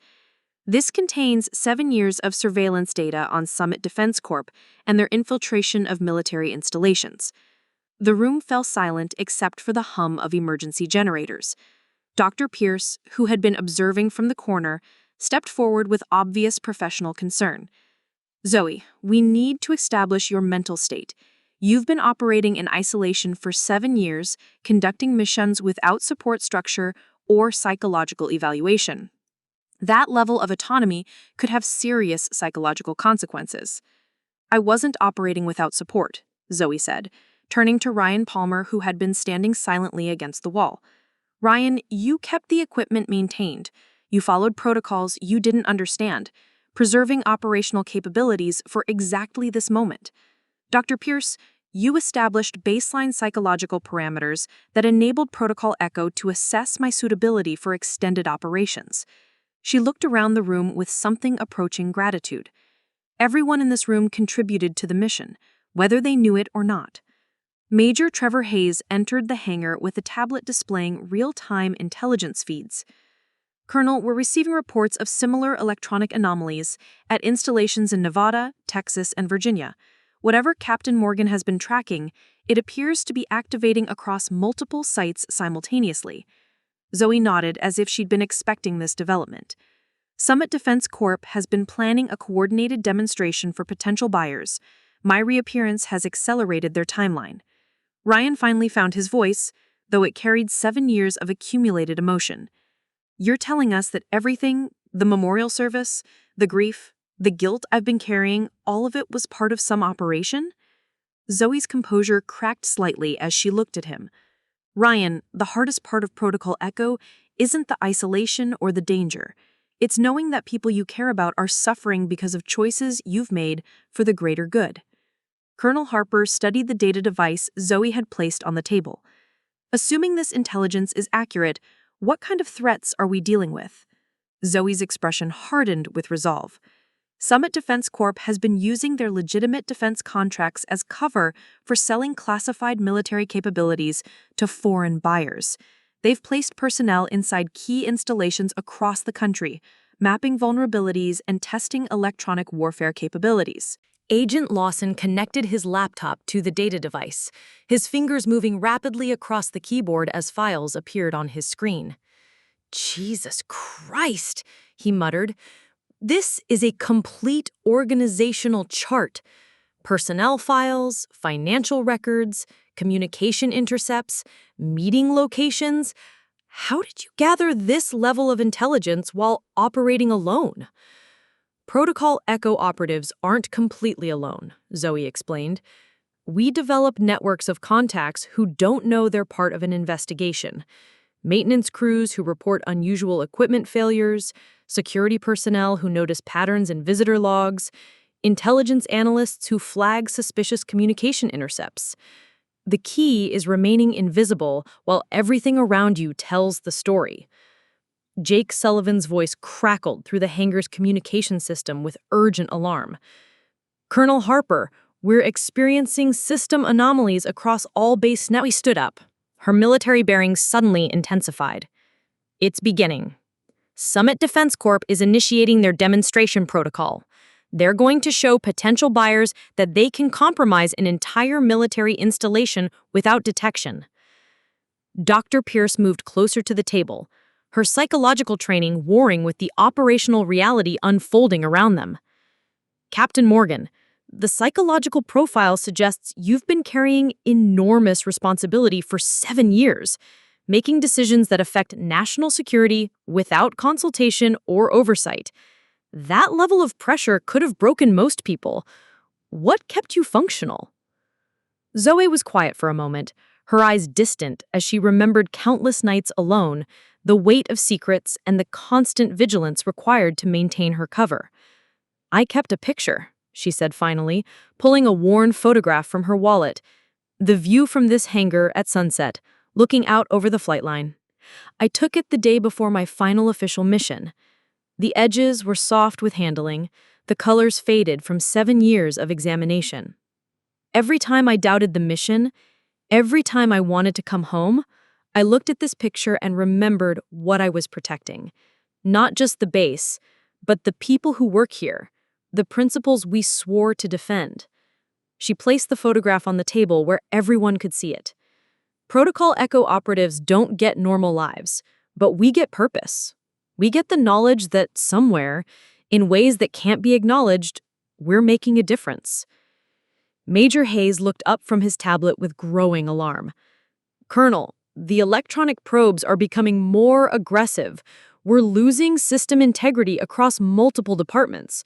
This contains 7 years of surveillance data on Summit Defense Corp and their infiltration of military installations. The room fell silent except for the hum of emergency generators. Dr. Pierce, who had been observing from the corner, stepped forward with obvious professional concern. Zoe, we need to establish your mental state. You've been operating in isolation for 7 years, conducting missions without support structure or psychological evaluation. That level of autonomy could have serious psychological consequences. I wasn't operating without support, Zoe said, turning to Ryan Palmer, who had been standing silently against the wall. Ryan, you kept the equipment maintained. You followed protocols you didn't understand, preserving operational capabilities for exactly this moment. Dr. Pierce, you established baseline psychological parameters that enabled Protocol Echo to assess my suitability for extended operations. She looked around the room with something approaching gratitude. Everyone in this room contributed to the mission, whether they knew it or not. Major Trevor Hayes entered the hangar with a tablet displaying real-time intelligence feeds. Colonel, we're receiving reports of similar electronic anomalies at installations in Nevada, Texas, and Virginia. Whatever Captain Morgan has been tracking, it appears to be activating across multiple sites simultaneously. Zoe nodded as if she'd been expecting this development. Summit Defense Corp has been planning a coordinated demonstration for potential buyers. My reappearance has accelerated their timeline. Ryan finally found his voice, though it carried 7 years of accumulated emotion. You're telling us that everything, the memorial service, the grief, the guilt I've been carrying, all of it was part of some operation? Zoe's composure cracked slightly as she looked at him. Ryan, the hardest part of Protocol Echo isn't the isolation or the danger. It's knowing that people you care about are suffering because of choices you've made for the greater good. Colonel Harper studied the data device Zoe had placed on the table. Assuming this intelligence is accurate, what kind of threats are we dealing with? Zoe's expression hardened with resolve. Summit Defense Corp has been using their legitimate defense contracts as cover for selling classified military capabilities to foreign buyers. They've placed personnel inside key installations across the country, mapping vulnerabilities and testing electronic warfare capabilities. Agent Lawson connected his laptop to the data device, his fingers moving rapidly across the keyboard as files appeared on his screen. "Jesus Christ," he muttered. "This is a complete organizational chart. Personnel files, financial records, communication intercepts, meeting locations. How did you gather this level of intelligence while operating alone?" "Protocol Echo operatives aren't completely alone," Zoe explained. "We develop networks of contacts who don't know they're part of an investigation. Maintenance crews who report unusual equipment failures, security personnel who notice patterns in visitor logs, intelligence analysts who flag suspicious communication intercepts. The key is remaining invisible while everything around you tells the story." Jake Sullivan's voice crackled through the hangar's communication system with urgent alarm. "Colonel Harper, we're experiencing system anomalies across all base networks." She stood up. Her military bearings suddenly intensified. "It's beginning. Summit Defense Corp is initiating their demonstration protocol. They're going to show potential buyers that they can compromise an entire military installation without detection." Dr. Pierce moved closer to the table, her psychological training warring with the operational reality unfolding around them. "Captain Morgan, the psychological profile suggests you've been carrying enormous responsibility for 7 years, making decisions that affect national security without consultation or oversight. That level of pressure could have broken most people. What kept you functional?" Zoe was quiet for a moment, her eyes distant as she remembered countless nights alone, the weight of secrets and the constant vigilance required to maintain her cover. "I kept a picture," she said finally, pulling a worn photograph from her wallet. "The view from this hangar at sunset, looking out over the flight line. I took it the day before my final official mission. The edges were soft with handling, the colors faded from 7 years of examination. Every time I doubted the mission, every time I wanted to come home, I looked at this picture and remembered what I was protecting. Not just the base, but the people who work here, the principles we swore to defend." She placed the photograph on the table where everyone could see it. "Protocol Echo operatives don't get normal lives, but we get purpose. We get the knowledge that somewhere, in ways that can't be acknowledged, we're making a difference." Major Hayes looked up from his tablet with growing alarm. "Colonel, the electronic probes are becoming more aggressive. We're losing system integrity across multiple departments.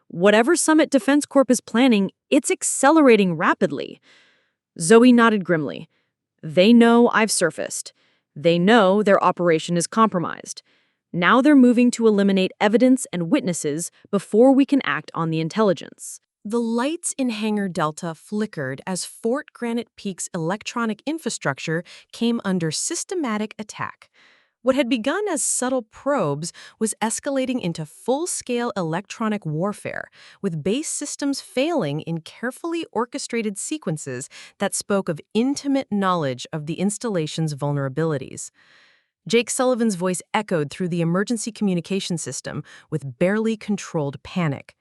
Whatever Summit Defense Corp is planning, it's accelerating rapidly." Zoe nodded grimly. "They know I've surfaced. They know their operation is compromised. Now they're moving to eliminate evidence and witnesses before we can act on the intelligence." The lights in Hangar Delta flickered as Fort Granite Peak's electronic infrastructure came under systematic attack. What had begun as subtle probes was escalating into full-scale electronic warfare, with base systems failing in carefully orchestrated sequences that spoke of intimate knowledge of the installation's vulnerabilities. Jake Sullivan's voice echoed through the emergency communication system with barely controlled panic.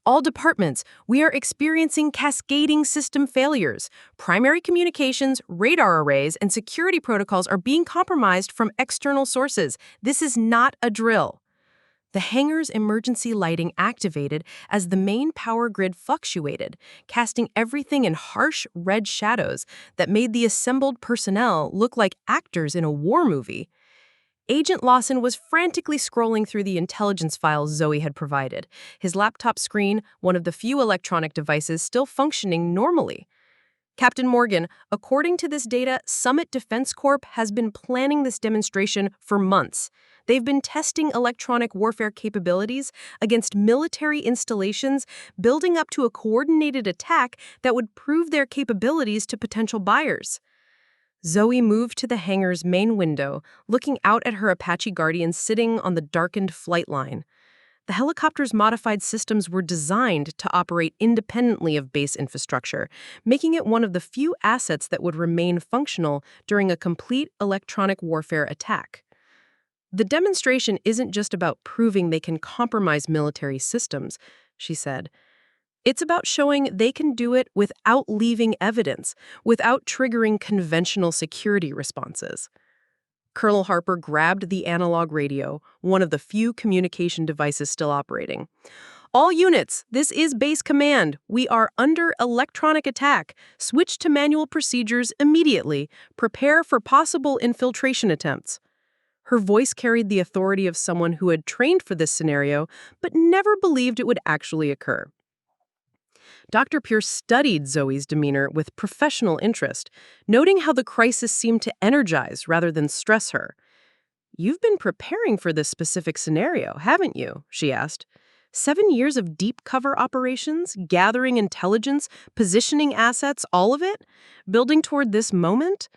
All departments, we are experiencing cascading system failures. Primary communications, radar arrays, and security protocols are being compromised from external sources. This is not a drill. The hangar's emergency lighting activated as the main power grid fluctuated, casting everything in harsh red shadows that made the assembled personnel look like actors in a war movie. Agent Lawson was frantically scrolling through the intelligence files Zoe had provided, his laptop screen, one of the few electronic devices still functioning normally. Captain Morgan, according to this data, Summit Defense Corp has been planning this demonstration for months. They've been testing electronic warfare capabilities against military installations, building up to a coordinated attack that would prove their capabilities to potential buyers. Zoe moved to the hangar's main window, looking out at her Apache Guardian sitting on the darkened flight line. The helicopter's modified systems were designed to operate independently of base infrastructure, making it one of the few assets that would remain functional during a complete electronic warfare attack. The demonstration isn't just about proving they can compromise military systems, she said. It's about showing they can do it without leaving evidence, without triggering conventional security responses. Colonel Harper grabbed the analog radio, one of the few communication devices still operating. All units, this is base command. We are under electronic attack. Switch to manual procedures immediately. Prepare for possible infiltration attempts. Her voice carried the authority of someone who had trained for this scenario, but never believed it would actually occur. Dr. Pierce studied Zoe's demeanor with professional interest, noting how the crisis seemed to energize rather than stress her. "You've been preparing for this specific scenario, haven't you?" she asked. 7 years of deep cover operations, gathering intelligence, positioning assets, all of it? Building toward this moment?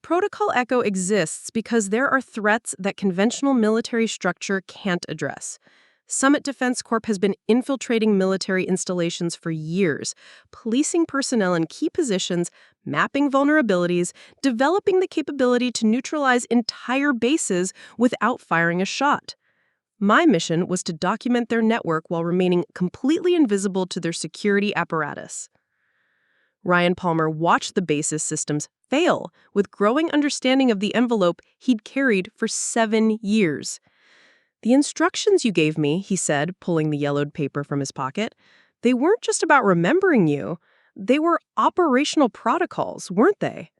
Protocol Echo exists because there are threats that conventional military structure can't address. Summit Defense Corp has been infiltrating military installations for years, policing personnel in key positions, mapping vulnerabilities, developing the capability to neutralize entire bases without firing a shot. My mission was to document their network while remaining completely invisible to their security apparatus. Ryan Palmer watched the base's systems fail with growing understanding of the envelope he'd carried for 7 years. "The instructions you gave me," he said, pulling the yellowed paper from his pocket, "they weren't just about remembering you. They were operational protocols, weren't they?"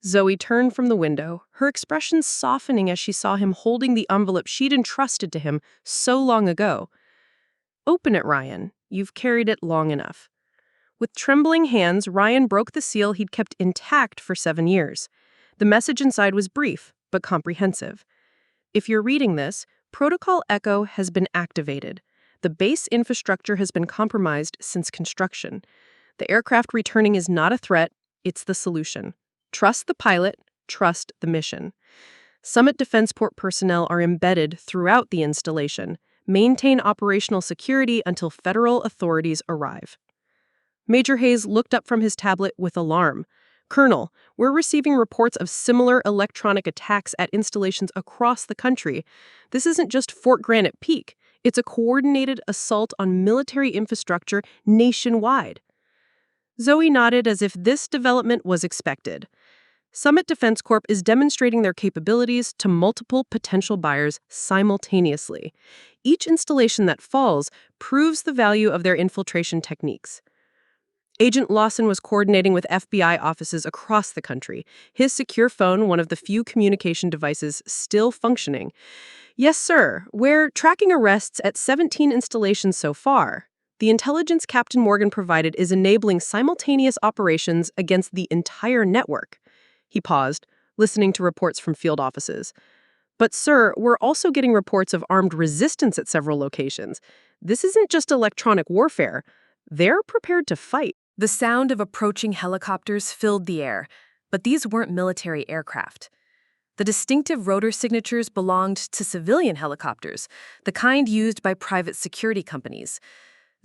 Zoe turned from the window, her expression softening as she saw him holding the envelope she'd entrusted to him so long ago. "Open it, Ryan. You've carried it long enough." With trembling hands, Ryan broke the seal he'd kept intact for 7 years. The message inside was brief, but comprehensive. "If you're reading this, Protocol Echo has been activated. The base infrastructure has been compromised since construction. The aircraft returning is not a threat, it's the solution. Trust the pilot, trust the mission. Summit Defense Corp personnel are embedded throughout the installation. Maintain operational security until federal authorities arrive." Major Hayes looked up from his tablet with alarm. "Colonel, we're receiving reports of similar electronic attacks at installations across the country. This isn't just Fort Granite Peak. It's a coordinated assault on military infrastructure nationwide." Zoe nodded as if this development was expected. Summit Defense Corp is demonstrating their capabilities to multiple potential buyers simultaneously. Each installation that falls proves the value of their infiltration techniques. Agent Lawson was coordinating with FBI offices across the country, his secure phone one of the few communication devices still functioning. "Yes, sir. We're tracking arrests at 17 installations so far. The intelligence Captain Morgan provided is enabling simultaneous operations against the entire network." He paused, listening to reports from field offices. "But, sir, we're also getting reports of armed resistance at several locations. This isn't just electronic warfare. They're prepared to fight." The sound of approaching helicopters filled the air, but these weren't military aircraft. The distinctive rotor signatures belonged to civilian helicopters, the kind used by private security companies.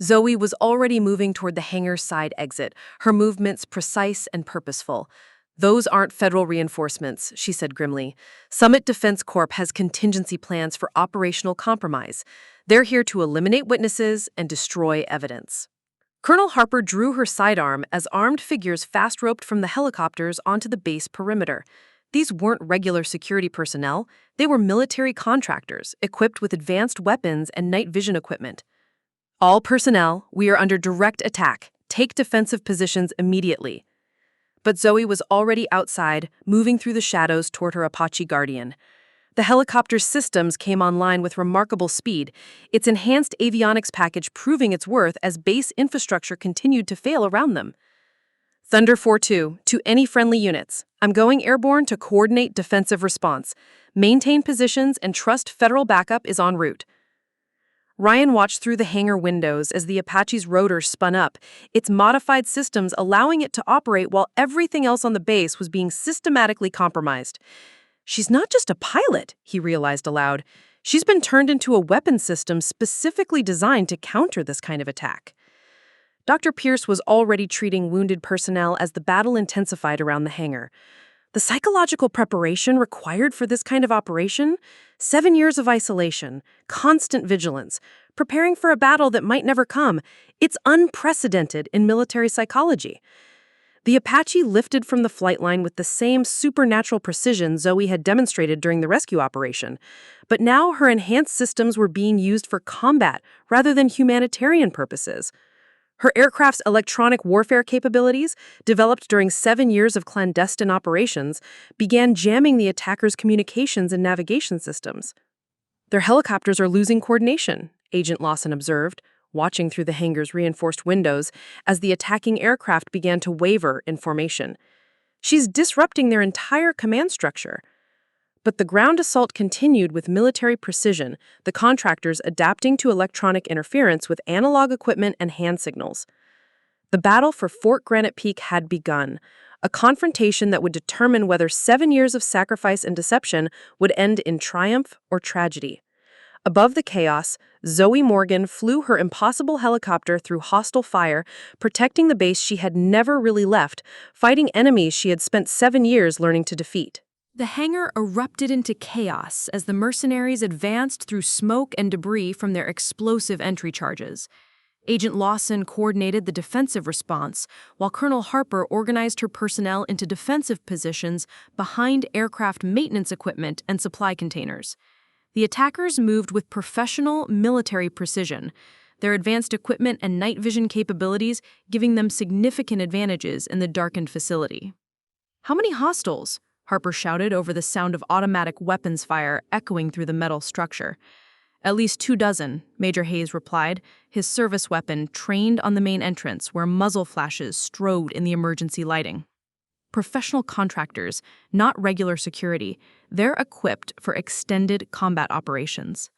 Zoe was already moving toward the hangar's side exit, her movements precise and purposeful. "Those aren't federal reinforcements," she said grimly. "Summit Defense Corp has contingency plans for operational compromise. They're here to eliminate witnesses and destroy evidence." Colonel Harper drew her sidearm as armed figures fast-roped from the helicopters onto the base perimeter. These weren't regular security personnel. They were military contractors, equipped with advanced weapons and night vision equipment. "All personnel, we are under direct attack. Take defensive positions immediately." But Zoe was already outside, moving through the shadows toward her Apache Guardian. The helicopter's systems came online with remarkable speed, its enhanced avionics package proving its worth as base infrastructure continued to fail around them. "Thunder 4-2, to any friendly units. I'm going airborne to coordinate defensive response. Maintain positions and trust federal backup is en route." Ryan watched through the hangar windows as the Apache's rotor spun up, its modified systems allowing it to operate while everything else on the base was being systematically compromised. "She's not just a pilot," he realized aloud. "She's been turned into a weapons system specifically designed to counter this kind of attack." Dr. Pierce was already treating wounded personnel as the battle intensified around the hangar. The psychological preparation required for this kind of operation? 7 years of isolation, constant vigilance, preparing for a battle that might never come. It's unprecedented in military psychology. The Apache lifted from the flight line with the same supernatural precision Zoe had demonstrated during the rescue operation. But now her enhanced systems were being used for combat rather than humanitarian purposes. Her aircraft's electronic warfare capabilities, developed during 7 years of clandestine operations, began jamming the attackers' communications and navigation systems. "Their helicopters are losing coordination," Agent Lawson observed, watching through the hangar's reinforced windows as the attacking aircraft began to waver in formation. "She's disrupting their entire command structure." But the ground assault continued with military precision, the contractors adapting to electronic interference with analog equipment and hand signals. The battle for Fort Granite Peak had begun, a confrontation that would determine whether 7 years of sacrifice and deception would end in triumph or tragedy. Above the chaos, Zoe Morgan flew her impossible helicopter through hostile fire, protecting the base she had never really left, fighting enemies she had spent 7 years learning to defeat. The hangar erupted into chaos as the mercenaries advanced through smoke and debris from their explosive entry charges. Agent Lawson coordinated the defensive response, while Colonel Harper organized her personnel into defensive positions behind aircraft maintenance equipment and supply containers. The attackers moved with professional military precision, their advanced equipment and night vision capabilities giving them significant advantages in the darkened facility. "How many hostiles?" Harper shouted over the sound of automatic weapons fire echoing through the metal structure. "At least 24," Major Hayes replied, his service weapon trained on the main entrance where muzzle flashes strode in the emergency lighting. Professional contractors, not regular security, they're equipped for extended combat operations.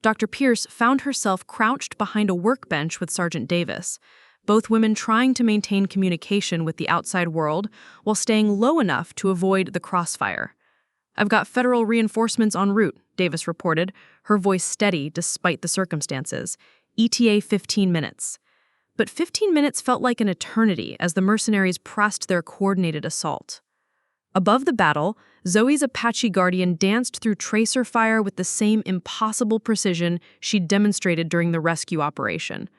Dr. Pierce found herself crouched behind a workbench with Sergeant Davis, both women trying to maintain communication with the outside world while staying low enough to avoid the crossfire. "I've got federal reinforcements en route," Davis reported, her voice steady despite the circumstances. "ETA 15 minutes. But 15 minutes felt like an eternity as the mercenaries pressed their coordinated assault. Above the battle, Zoe's Apache Guardian danced through tracer fire with the same impossible precision she'd demonstrated during the rescue operation.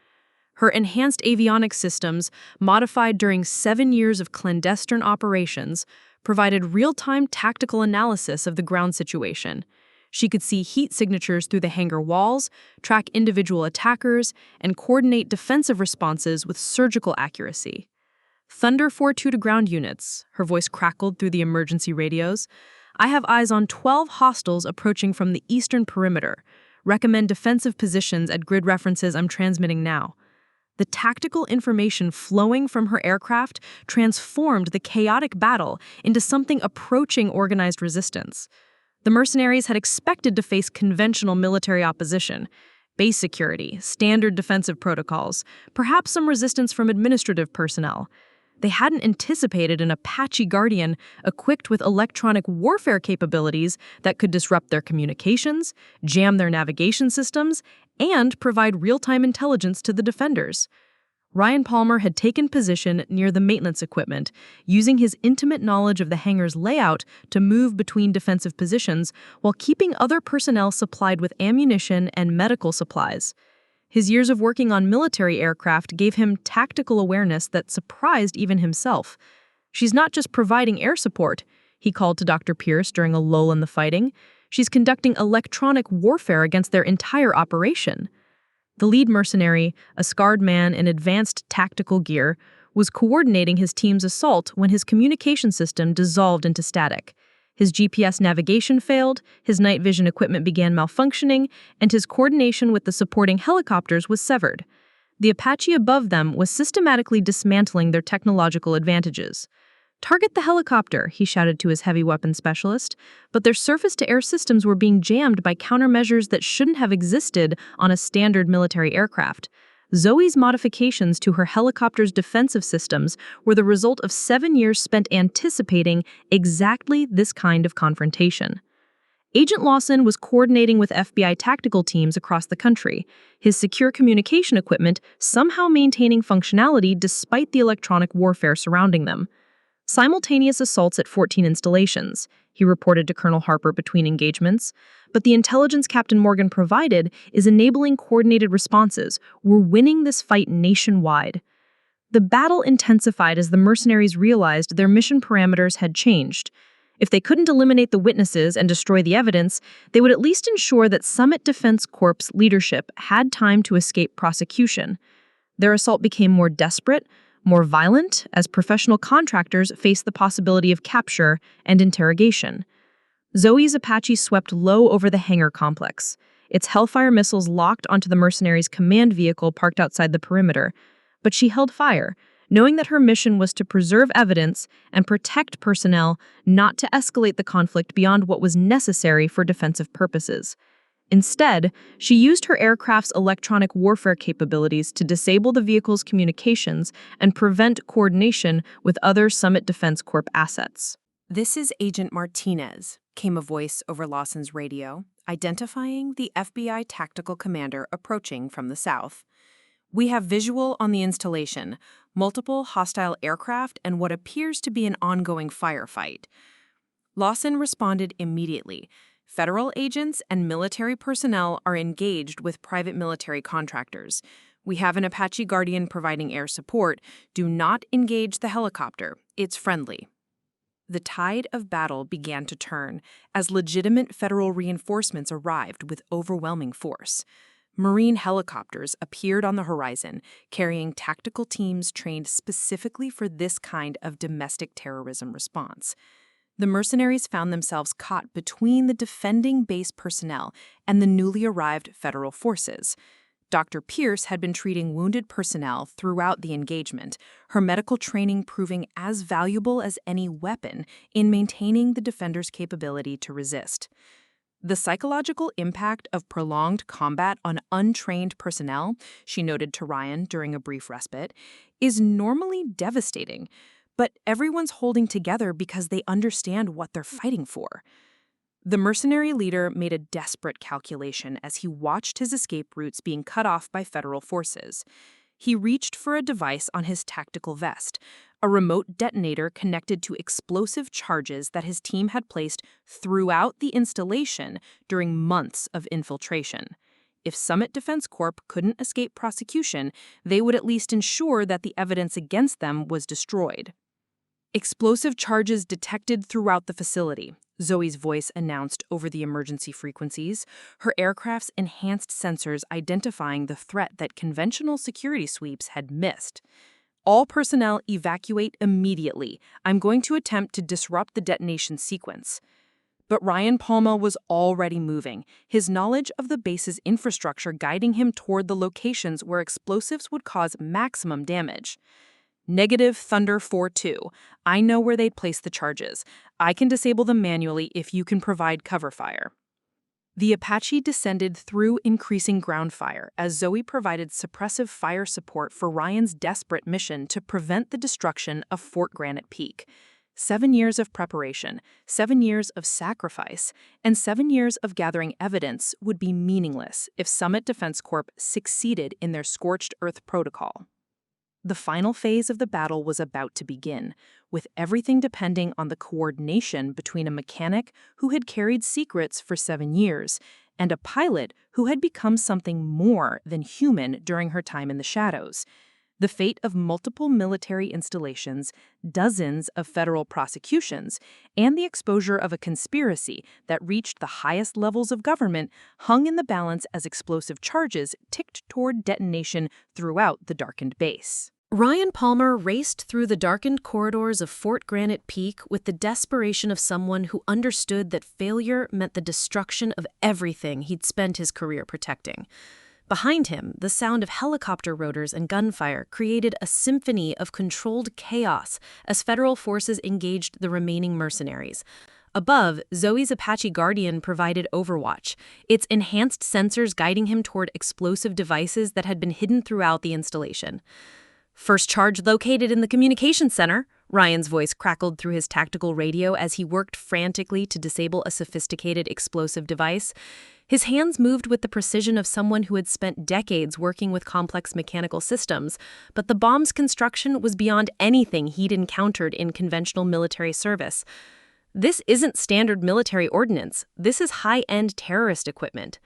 Her enhanced avionics systems, modified during 7 years of clandestine operations, provided real-time tactical analysis of the ground situation. She could see heat signatures through the hangar walls, track individual attackers, and coordinate defensive responses with surgical accuracy. "Thunder 4-2 to ground units," her voice crackled through the emergency radios. "I have eyes on 12 hostiles approaching from the eastern perimeter. Recommend defensive positions at grid references I'm transmitting now." The tactical information flowing from her aircraft transformed the chaotic battle into something approaching organized resistance. The mercenaries had expected to face conventional military opposition, base security, standard defensive protocols, perhaps some resistance from administrative personnel. They hadn't anticipated an Apache Guardian equipped with electronic warfare capabilities that could disrupt their communications, jam their navigation systems, and provide real-time intelligence to the defenders. Ryan Palmer had taken position near the maintenance equipment, using his intimate knowledge of the hangar's layout to move between defensive positions while keeping other personnel supplied with ammunition and medical supplies. His years of working on military aircraft gave him tactical awareness that surprised even himself. "She's not just providing air support," he called to Dr. Pierce during a lull in the fighting. "She's conducting electronic warfare against their entire operation." The lead mercenary, a scarred man in advanced tactical gear, was coordinating his team's assault when his communication system dissolved into static. His GPS navigation failed, his night vision equipment began malfunctioning, and his coordination with the supporting helicopters was severed. The Apache above them was systematically dismantling their technological advantages. "Target the helicopter," he shouted to his heavy weapons specialist, but their surface-to-air systems were being jammed by countermeasures that shouldn't have existed on a standard military aircraft. Zoe's modifications to her helicopter's defensive systems were the result of 7 years spent anticipating exactly this kind of confrontation. Agent Lawson was coordinating with FBI tactical teams across the country, his secure communication equipment somehow maintaining functionality despite the electronic warfare surrounding them. "Simultaneous assaults at 14 installations," he reported to Colonel Harper between engagements. "But the intelligence Captain Morgan provided is enabling coordinated responses. We're winning this fight nationwide." The battle intensified as the mercenaries realized their mission parameters had changed. If they couldn't eliminate the witnesses and destroy the evidence, they would at least ensure that Summit Defense Corps' leadership had time to escape prosecution. Their assault became more desperate, more violent, as professional contractors faced the possibility of capture and interrogation. Zoe's Apache swept low over the hangar complex. Its Hellfire missiles locked onto the mercenaries' command vehicle parked outside the perimeter. But she held fire, knowing that her mission was to preserve evidence and protect personnel, not to escalate the conflict beyond what was necessary for defensive purposes. Instead, she used her aircraft's electronic warfare capabilities to disable the vehicle's communications and prevent coordination with other Summit Defense Corp assets. "This is Agent Martinez," came a voice over Lawson's radio, identifying the FBI tactical commander approaching from the south. "We have visual on the installation, multiple hostile aircraft, and what appears to be an ongoing firefight." Lawson responded immediately. "Federal agents and military personnel are engaged with private military contractors. We have an Apache Guardian providing air support. Do not engage the helicopter. It's friendly." The tide of battle began to turn as legitimate federal reinforcements arrived with overwhelming force. Marine helicopters appeared on the horizon, carrying tactical teams trained specifically for this kind of domestic terrorism response. The mercenaries found themselves caught between the defending base personnel and the newly arrived federal forces. Dr. Pierce had been treating wounded personnel throughout the engagement, her medical training proving as valuable as any weapon in maintaining the defenders' capability to resist. The psychological impact of prolonged combat on untrained personnel, she noted to Ryan during a brief respite, is normally devastating. But everyone's holding together because they understand what they're fighting for. The mercenary leader made a desperate calculation as he watched his escape routes being cut off by federal forces. He reached for a device on his tactical vest, a remote detonator connected to explosive charges that his team had placed throughout the installation during months of infiltration. If Summit Defense Corp couldn't escape prosecution, they would at least ensure that the evidence against them was destroyed. "Explosive charges detected throughout the facility," Zoe's voice announced over the emergency frequencies, her aircraft's enhanced sensors identifying the threat that conventional security sweeps had missed. "All personnel evacuate immediately. I'm going to attempt to disrupt the detonation sequence." But Ryan Palmer was already moving, his knowledge of the base's infrastructure guiding him toward the locations where explosives would cause maximum damage. "Negative Thunder 4-2. I know where they'd place the charges. I can disable them manually if you can provide cover fire." The Apache descended through increasing ground fire as Zoe provided suppressive fire support for Ryan's desperate mission to prevent the destruction of Fort Granite Peak. 7 years of preparation, 7 years of sacrifice, and 7 years of gathering evidence would be meaningless if Summit Defense Corp succeeded in their scorched earth protocol. The final phase of the battle was about to begin, with everything depending on the coordination between a mechanic who had carried secrets for 7 years and a pilot who had become something more than human during her time in the shadows. The fate of multiple military installations, dozens of federal prosecutions, and the exposure of a conspiracy that reached the highest levels of government hung in the balance as explosive charges ticked toward detonation throughout the darkened base. Ryan Palmer raced through the darkened corridors of Fort Granite Peak with the desperation of someone who understood that failure meant the destruction of everything he'd spent his career protecting. Behind him, the sound of helicopter rotors and gunfire created a symphony of controlled chaos as federal forces engaged the remaining mercenaries. Above, Zoe's Apache Guardian provided overwatch, its enhanced sensors guiding him toward explosive devices that had been hidden throughout the installation. "First charge located in the communications center," Ryan's voice crackled through his tactical radio as he worked frantically to disable a sophisticated explosive device. His hands moved with the precision of someone who had spent decades working with complex mechanical systems, but the bomb's construction was beyond anything he'd encountered in conventional military service. "This isn't standard military ordnance. This is high-end terrorist equipment."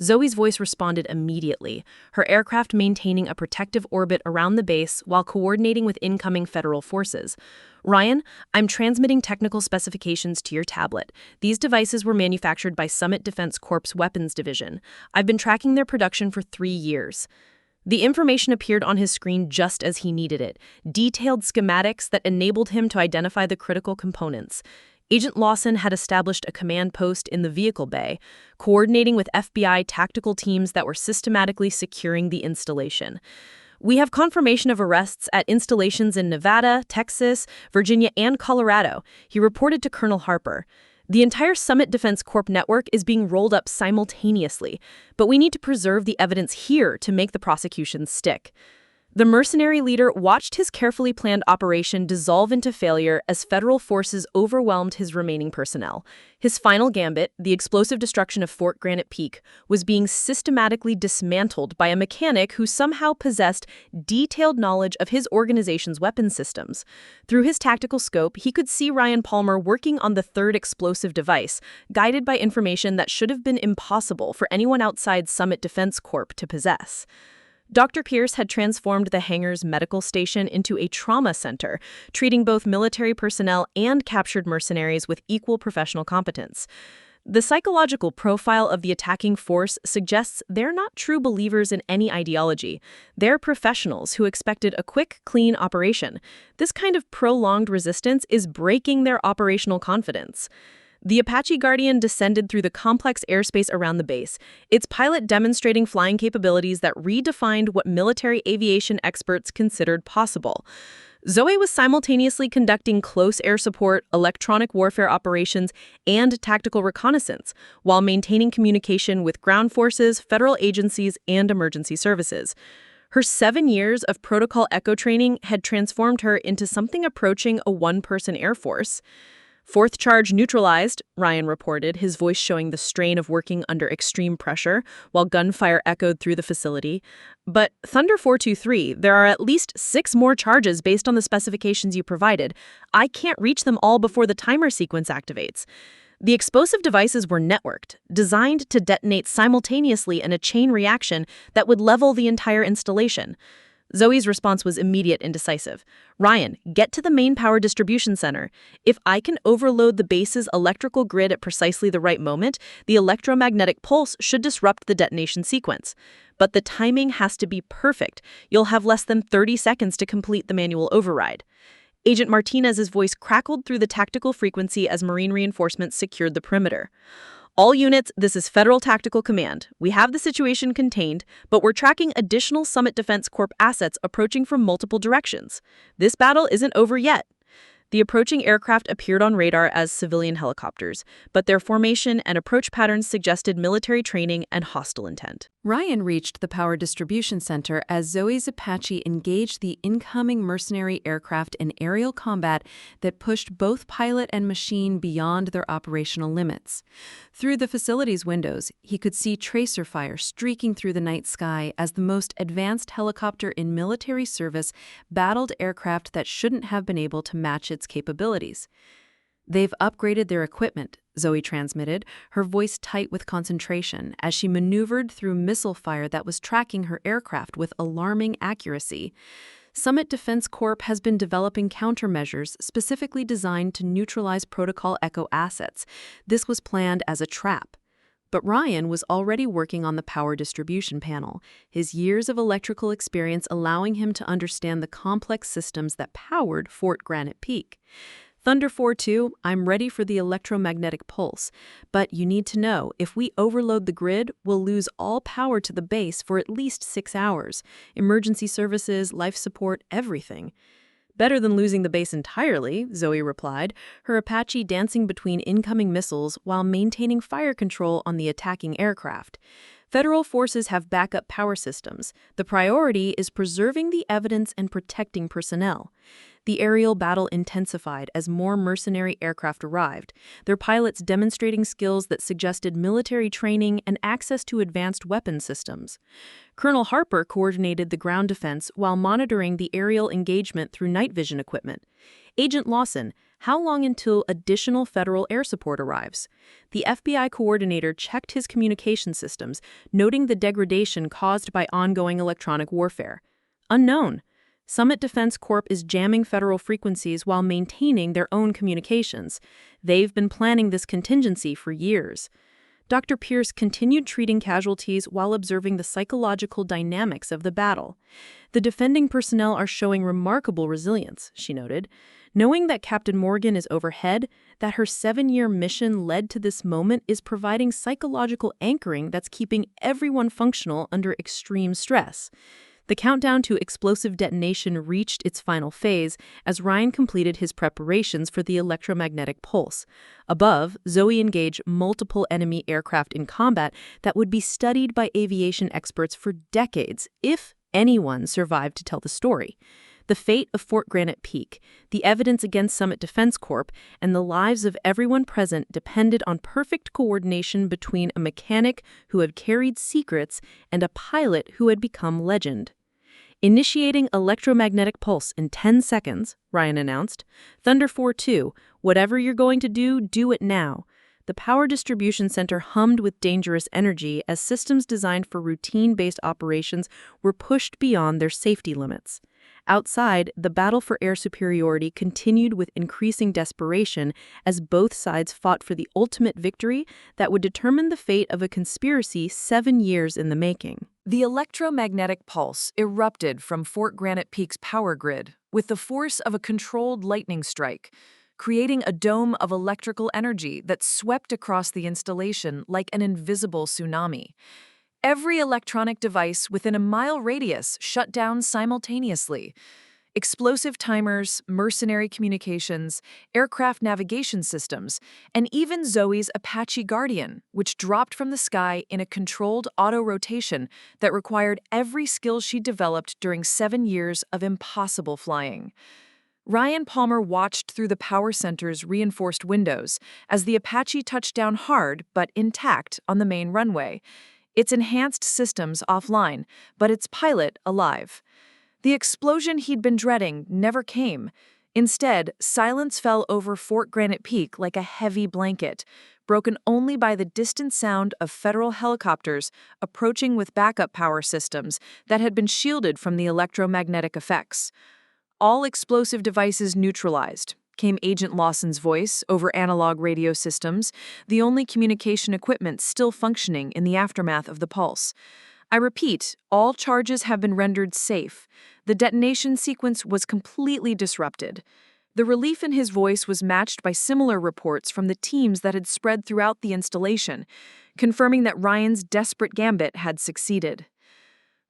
Zoe's voice responded immediately, her aircraft maintaining a protective orbit around the base while coordinating with incoming federal forces. "Ryan, I'm transmitting technical specifications to your tablet. These devices were manufactured by Summit Defense Corp's Weapons Division. I've been tracking their production for 3 years. The information appeared on his screen just as he needed it, detailed schematics that enabled him to identify the critical components. Agent Lawson had established a command post in the vehicle bay, coordinating with FBI tactical teams that were systematically securing the installation. "We have confirmation of arrests at installations in Nevada, Texas, Virginia, and Colorado," he reported to Colonel Harper. "The entire Summit Defense Corp network is being rolled up simultaneously, but we need to preserve the evidence here to make the prosecution stick." The mercenary leader watched his carefully planned operation dissolve into failure as federal forces overwhelmed his remaining personnel. His final gambit, the explosive destruction of Fort Granite Peak, was being systematically dismantled by a mechanic who somehow possessed detailed knowledge of his organization's weapons systems. Through his tactical scope, he could see Ryan Palmer working on the third explosive device, guided by information that should have been impossible for anyone outside Summit Defense Corp to possess. Dr. Pierce had transformed the hangar's medical station into a trauma center, treating both military personnel and captured mercenaries with equal professional competence. The psychological profile of the attacking force suggests they're not true believers in any ideology. They're professionals who expected a quick, clean operation. This kind of prolonged resistance is breaking their operational confidence. The Apache Guardian descended through the complex airspace around the base, its pilot demonstrating flying capabilities that redefined what military aviation experts considered possible. Zoe was simultaneously conducting close air support, electronic warfare operations, and tactical reconnaissance, while maintaining communication with ground forces, federal agencies, and emergency services. Her 7 years of protocol echo training had transformed her into something approaching a one-person air force. "Fourth charge neutralized," Ryan reported, his voice showing the strain of working under extreme pressure, while gunfire echoed through the facility. "But Thunder 423, there are at least 6 more charges based on the specifications you provided. I can't reach them all before the timer sequence activates." The explosive devices were networked, designed to detonate simultaneously in a chain reaction that would level the entire installation. Zoe's response was immediate and decisive. "Ryan, get to the main power distribution center. If I can overload the base's electrical grid at precisely the right moment, the electromagnetic pulse should disrupt the detonation sequence. But the timing has to be perfect. You'll have less than 30 seconds to complete the manual override." Agent Martinez's voice crackled through the tactical frequency as Marine reinforcements secured the perimeter. "All units, this is Federal Tactical Command. We have the situation contained, but we're tracking additional Summit Defense Corp assets approaching from multiple directions. This battle isn't over yet." The approaching aircraft appeared on radar as civilian helicopters, but their formation and approach patterns suggested military training and hostile intent. Ryan reached the power distribution center as Zoe's Apache engaged the incoming mercenary aircraft in aerial combat that pushed both pilot and machine beyond their operational limits. Through the facility's windows, he could see tracer fire streaking through the night sky as the most advanced helicopter in military service battled aircraft that shouldn't have been able to match its capabilities. "They've upgraded their equipment," Zoe transmitted, her voice tight with concentration as she maneuvered through missile fire that was tracking her aircraft with alarming accuracy. Summit Defense Corp has been developing countermeasures specifically designed to neutralize Protocol Echo assets. This was planned as a trap. But Ryan was already working on the power distribution panel, his years of electrical experience allowing him to understand the complex systems that powered Fort Granite Peak. "Thunder 4-2, I'm ready for the electromagnetic pulse. But you need to know, if we overload the grid, we'll lose all power to the base for at least 6 hours. Emergency services, life support, everything." "Better than losing the base entirely," Zoe replied, her Apache dancing between incoming missiles while maintaining fire control on the attacking aircraft. "Federal forces have backup power systems. The priority is preserving the evidence and protecting personnel." The aerial battle intensified as more mercenary aircraft arrived, their pilots demonstrating skills that suggested military training and access to advanced weapon systems. Colonel Harper coordinated the ground defense while monitoring the aerial engagement through night vision equipment. "Agent Lawson, how long until additional federal air support arrives?" The FBI coordinator checked his communication systems, noting the degradation caused by ongoing electronic warfare. "Unknown. Summit Defense Corp is jamming federal frequencies while maintaining their own communications. They've been planning this contingency for years." Dr. Pierce continued treating casualties while observing the psychological dynamics of the battle. "The defending personnel are showing remarkable resilience," she noted. "Knowing that Captain Morgan is overhead, that her 7-year mission led to this moment is providing psychological anchoring that's keeping everyone functional under extreme stress." The countdown to explosive detonation reached its final phase as Ryan completed his preparations for the electromagnetic pulse. Above, Zoe engaged multiple enemy aircraft in combat that would be studied by aviation experts for decades, if anyone survived to tell the story. The fate of Fort Granite Peak, the evidence against Summit Defense Corp, and the lives of everyone present depended on perfect coordination between a mechanic who had carried secrets and a pilot who had become legend. "Initiating electromagnetic pulse in 10 seconds, Ryan announced. "Thunder 4-2, whatever you're going to do it now." The power distribution center hummed with dangerous energy as systems designed for routine-based operations were pushed beyond their safety limits. Outside, the battle for air superiority continued with increasing desperation as both sides fought for the ultimate victory that would determine the fate of a conspiracy 7 years in the making. The electromagnetic pulse erupted from Fort Granite Peak's power grid with the force of a controlled lightning strike, creating a dome of electrical energy that swept across the installation like an invisible tsunami. Every electronic device within a mile radius shut down simultaneously. Explosive timers, mercenary communications, aircraft navigation systems, and even Zoe's Apache Guardian, which dropped from the sky in a controlled auto-rotation that required every skill she developed during 7 years of impossible flying. Ryan Palmer watched through the power center's reinforced windows as the Apache touched down hard but intact on the main runway, its enhanced systems offline, but its pilot alive. The explosion he'd been dreading never came. Instead, silence fell over Fort Granite Peak like a heavy blanket, broken only by the distant sound of federal helicopters approaching with backup power systems that had been shielded from the electromagnetic effects. "All explosive devices neutralized," came Agent Lawson's voice over analog radio systems, the only communication equipment still functioning in the aftermath of the pulse. "I repeat, all charges have been rendered safe. The detonation sequence was completely disrupted." The relief in his voice was matched by similar reports from the teams that had spread throughout the installation, confirming that Ryan's desperate gambit had succeeded.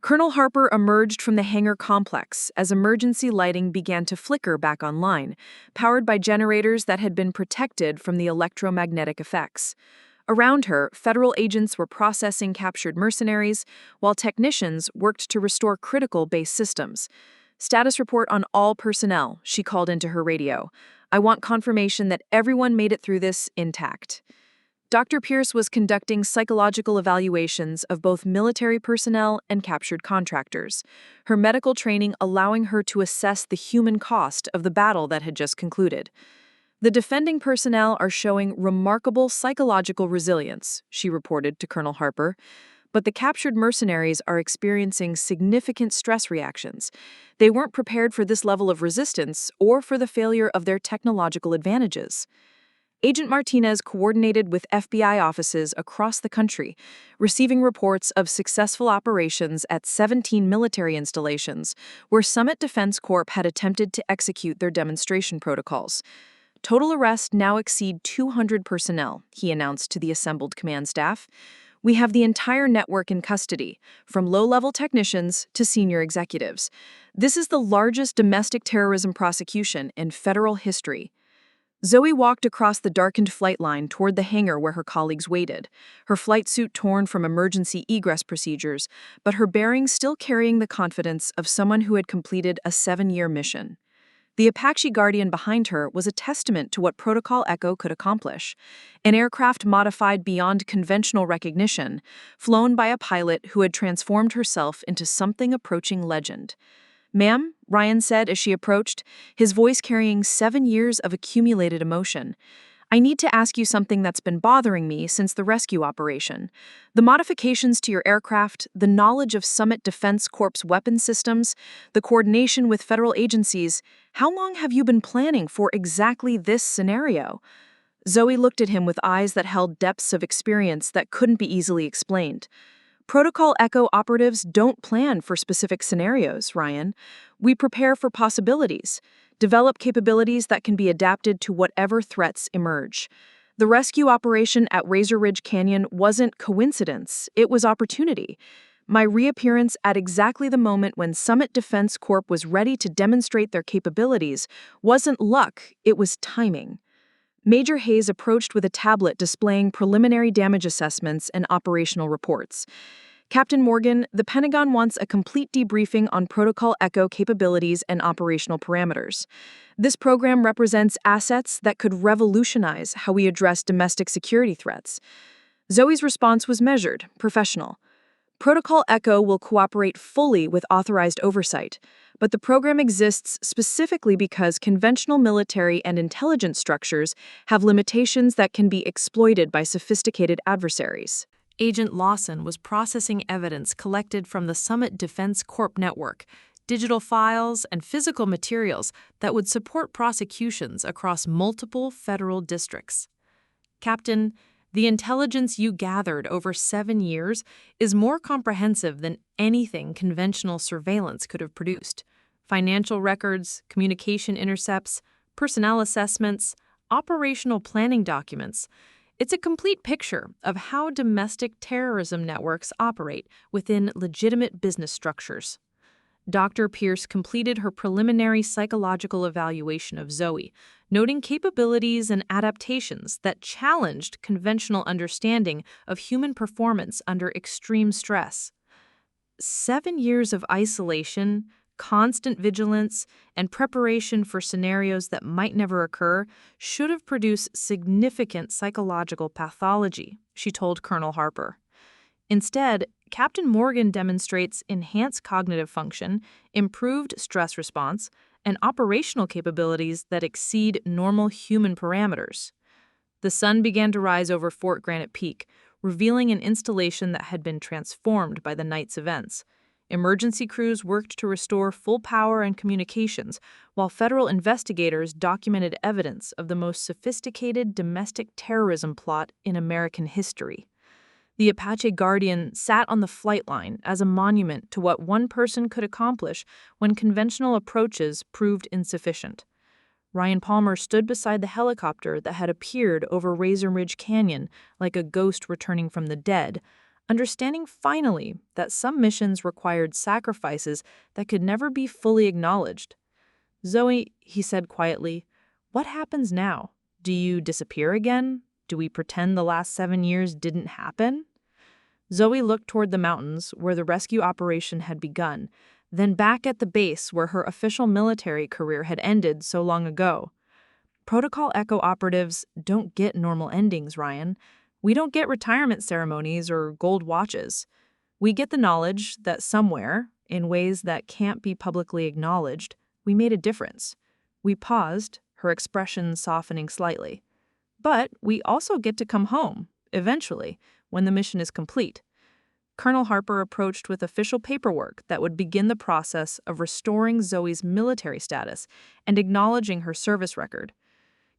Colonel Harper emerged from the hangar complex as emergency lighting began to flicker back online, powered by generators that had been protected from the electromagnetic effects. Around her, federal agents were processing captured mercenaries, while technicians worked to restore critical base systems. "Status report on all personnel," she called into her radio. "I want confirmation that everyone made it through this intact." Dr. Pierce was conducting psychological evaluations of both military personnel and captured contractors, her medical training allowing her to assess the human cost of the battle that had just concluded. "The defending personnel are showing remarkable psychological resilience," she reported to Colonel Harper, "but the captured mercenaries are experiencing significant stress reactions. They weren't prepared for this level of resistance or for the failure of their technological advantages." Agent Martinez coordinated with FBI offices across the country, receiving reports of successful operations at 17 military installations where Summit Defense Corp had attempted to execute their demonstration protocols. "Total arrests now exceed 200 personnel," he announced to the assembled command staff. "We have the entire network in custody, from low-level technicians to senior executives. This is the largest domestic terrorism prosecution in federal history." Zoe walked across the darkened flight line toward the hangar where her colleagues waited, her flight suit torn from emergency egress procedures, but her bearing still carrying the confidence of someone who had completed a 7-year mission. The Apache Guardian behind her was a testament to what Protocol Echo could accomplish, an aircraft modified beyond conventional recognition, flown by a pilot who had transformed herself into something approaching legend. "Ma'am," Ryan said as she approached, his voice carrying 7 years of accumulated emotion, "I need to ask you something that's been bothering me since the rescue operation. The modifications to your aircraft, the knowledge of Summit Defense Corp's weapon systems, the coordination with federal agencies, how long have you been planning for exactly this scenario?" Zoe looked at him with eyes that held depths of experience that couldn't be easily explained. "Protocol Echo operatives don't plan for specific scenarios, Ryan. We prepare for possibilities, develop capabilities that can be adapted to whatever threats emerge. The rescue operation at Razor Ridge Canyon wasn't coincidence, it was opportunity. My reappearance at exactly the moment when Summit Defense Corp was ready to demonstrate their capabilities wasn't luck, it was timing." Major Hayes approached with a tablet displaying preliminary damage assessments and operational reports. "Captain Morgan, the Pentagon wants a complete debriefing on Protocol Echo capabilities and operational parameters. This program represents assets that could revolutionize how we address domestic security threats." Zoe's response was measured, professional. "Protocol Echo will cooperate fully with authorized oversight, but the program exists specifically because conventional military and intelligence structures have limitations that can be exploited by sophisticated adversaries." Agent Lawson was processing evidence collected from the Summit Defense Corp network, digital files, and physical materials that would support prosecutions across multiple federal districts. "Captain, the intelligence you gathered over 7 years is more comprehensive than anything conventional surveillance could have produced. Financial records, communication intercepts, personnel assessments, operational planning documents. It's a complete picture of how domestic terrorism networks operate within legitimate business structures." Dr. Pierce completed her preliminary psychological evaluation of Zoe, noting capabilities and adaptations that challenged conventional understanding of human performance under extreme stress. 7 years of isolation, constant vigilance, and preparation for scenarios that might never occur should have produced significant psychological pathology, she told Colonel Harper. Instead, Captain Morgan demonstrates enhanced cognitive function, improved stress response, and operational capabilities that exceed normal human parameters. The sun began to rise over Fort Granite Peak, revealing an installation that had been transformed by the night's events. Emergency crews worked to restore full power and communications, while federal investigators documented evidence of the most sophisticated domestic terrorism plot in American history. The Apache Guardian sat on the flight line as a monument to what one person could accomplish when conventional approaches proved insufficient. Ryan Palmer stood beside the helicopter that had appeared over Razor Ridge Canyon like a ghost returning from the dead, understanding finally that some missions required sacrifices that could never be fully acknowledged. "Zoe," he said quietly, "what happens now? Do you disappear again? Do we pretend the last 7 years didn't happen?" Zoe looked toward the mountains where the rescue operation had begun, then back at the base where her official military career had ended so long ago. Protocol Echo operatives don't get normal endings, Ryan. We don't get retirement ceremonies or gold watches. We get the knowledge that somewhere, in ways that can't be publicly acknowledged, we made a difference. We paused, her expression softening slightly. But we also get to come home, eventually, when the mission is complete. Colonel Harper approached with official paperwork that would begin the process of restoring Zoe's military status and acknowledging her service record.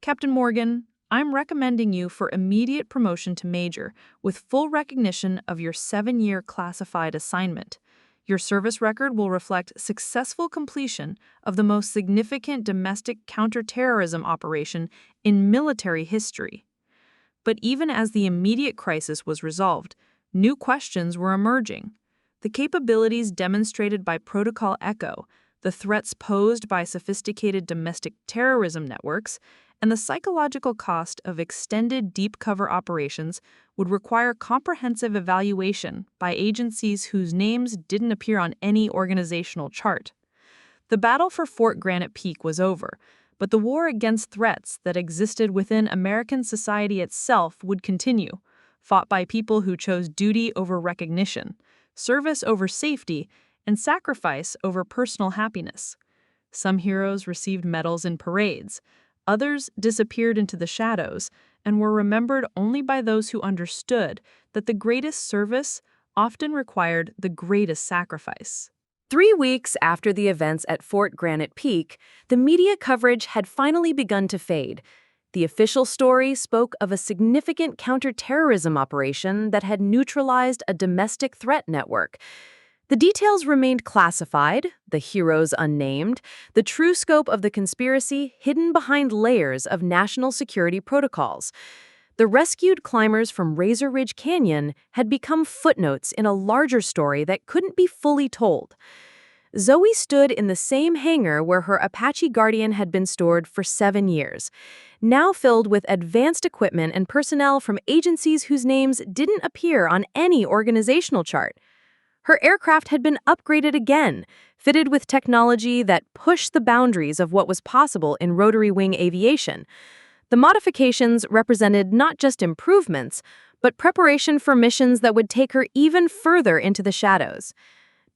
"Captain Morgan, I'm recommending you for immediate promotion to Major with full recognition of your 7-year classified assignment. Your service record will reflect successful completion of the most significant domestic counterterrorism operation in military history." But even as the immediate crisis was resolved, new questions were emerging. The capabilities demonstrated by Protocol Echo, the threats posed by sophisticated domestic terrorism networks, and the psychological cost of extended deep cover operations would require comprehensive evaluation by agencies whose names didn't appear on any organizational chart. The battle for Fort Granite Peak was over, but the war against threats that existed within American society itself would continue, fought by people who chose duty over recognition, service over safety, and sacrifice over personal happiness. Some heroes received medals in parades. Others disappeared into the shadows and were remembered only by those who understood that the greatest service often required the greatest sacrifice. 3 weeks after the events at Fort Granite Peak, the media coverage had finally begun to fade. The official story spoke of a significant counterterrorism operation that had neutralized a domestic threat network. The details remained classified, the heroes unnamed, the true scope of the conspiracy hidden behind layers of national security protocols. The rescued climbers from Razor Ridge Canyon had become footnotes in a larger story that couldn't be fully told. Zoe stood in the same hangar where her Apache Guardian had been stored for 7 years, now filled with advanced equipment and personnel from agencies whose names didn't appear on any organizational chart. Her aircraft had been upgraded again, fitted with technology that pushed the boundaries of what was possible in rotary wing aviation. The modifications represented not just improvements, but preparation for missions that would take her even further into the shadows.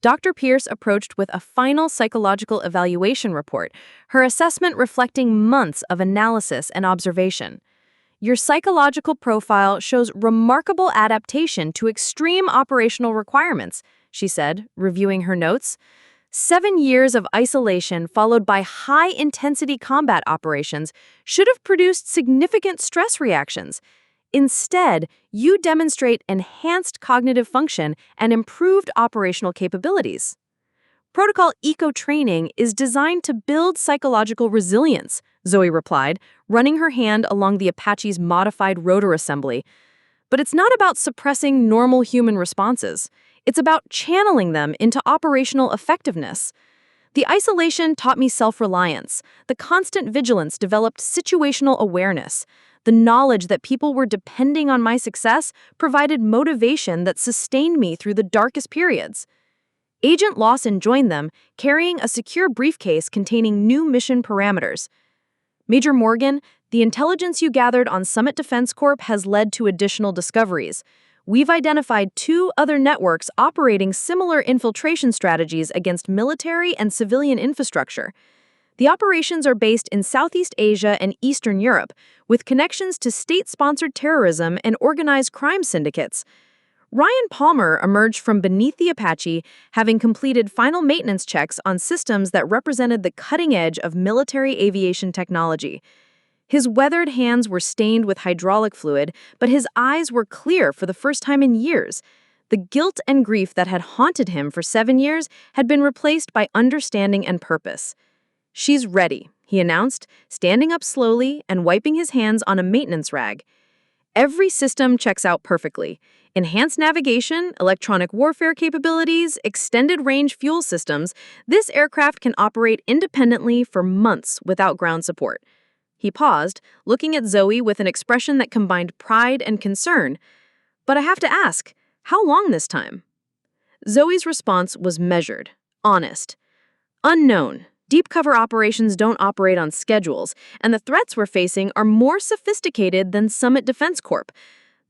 Dr. Pierce approached with a final psychological evaluation report, her assessment reflecting months of analysis and observation. "Your psychological profile shows remarkable adaptation to extreme operational requirements," she said, reviewing her notes. 7 years of isolation followed by high-intensity combat operations should have produced significant stress reactions. Instead, you demonstrate enhanced cognitive function and improved operational capabilities. Protocol Eco training is designed to build psychological resilience, Zoe replied, running her hand along the Apache's modified rotor assembly. But it's not about suppressing normal human responses. It's about channeling them into operational effectiveness. The isolation taught me self-reliance. The constant vigilance developed situational awareness. The knowledge that people were depending on my success provided motivation that sustained me through the darkest periods. Agent Lawson joined them, carrying a secure briefcase containing new mission parameters. "Major Morgan, the intelligence you gathered on Summit Defense Corp has led to additional discoveries. We've identified 2 other networks operating similar infiltration strategies against military and civilian infrastructure. The operations are based in Southeast Asia and Eastern Europe, with connections to state-sponsored terrorism and organized crime syndicates." Ryan Palmer emerged from beneath the Apache, having completed final maintenance checks on systems that represented the cutting edge of military aviation technology. His weathered hands were stained with hydraulic fluid, but his eyes were clear for the first time in years. The guilt and grief that had haunted him for 7 years had been replaced by understanding and purpose. "She's ready," he announced, standing up slowly and wiping his hands on a maintenance rag. Every system checks out perfectly. Enhanced navigation, electronic warfare capabilities, extended-range fuel systems, this aircraft can operate independently for months without ground support. He paused, looking at Zoe with an expression that combined pride and concern. But I have to ask, how long this time? Zoe's response was measured, honest. Unknown. Deep cover operations don't operate on schedules, and the threats we're facing are more sophisticated than Summit Defense Corp.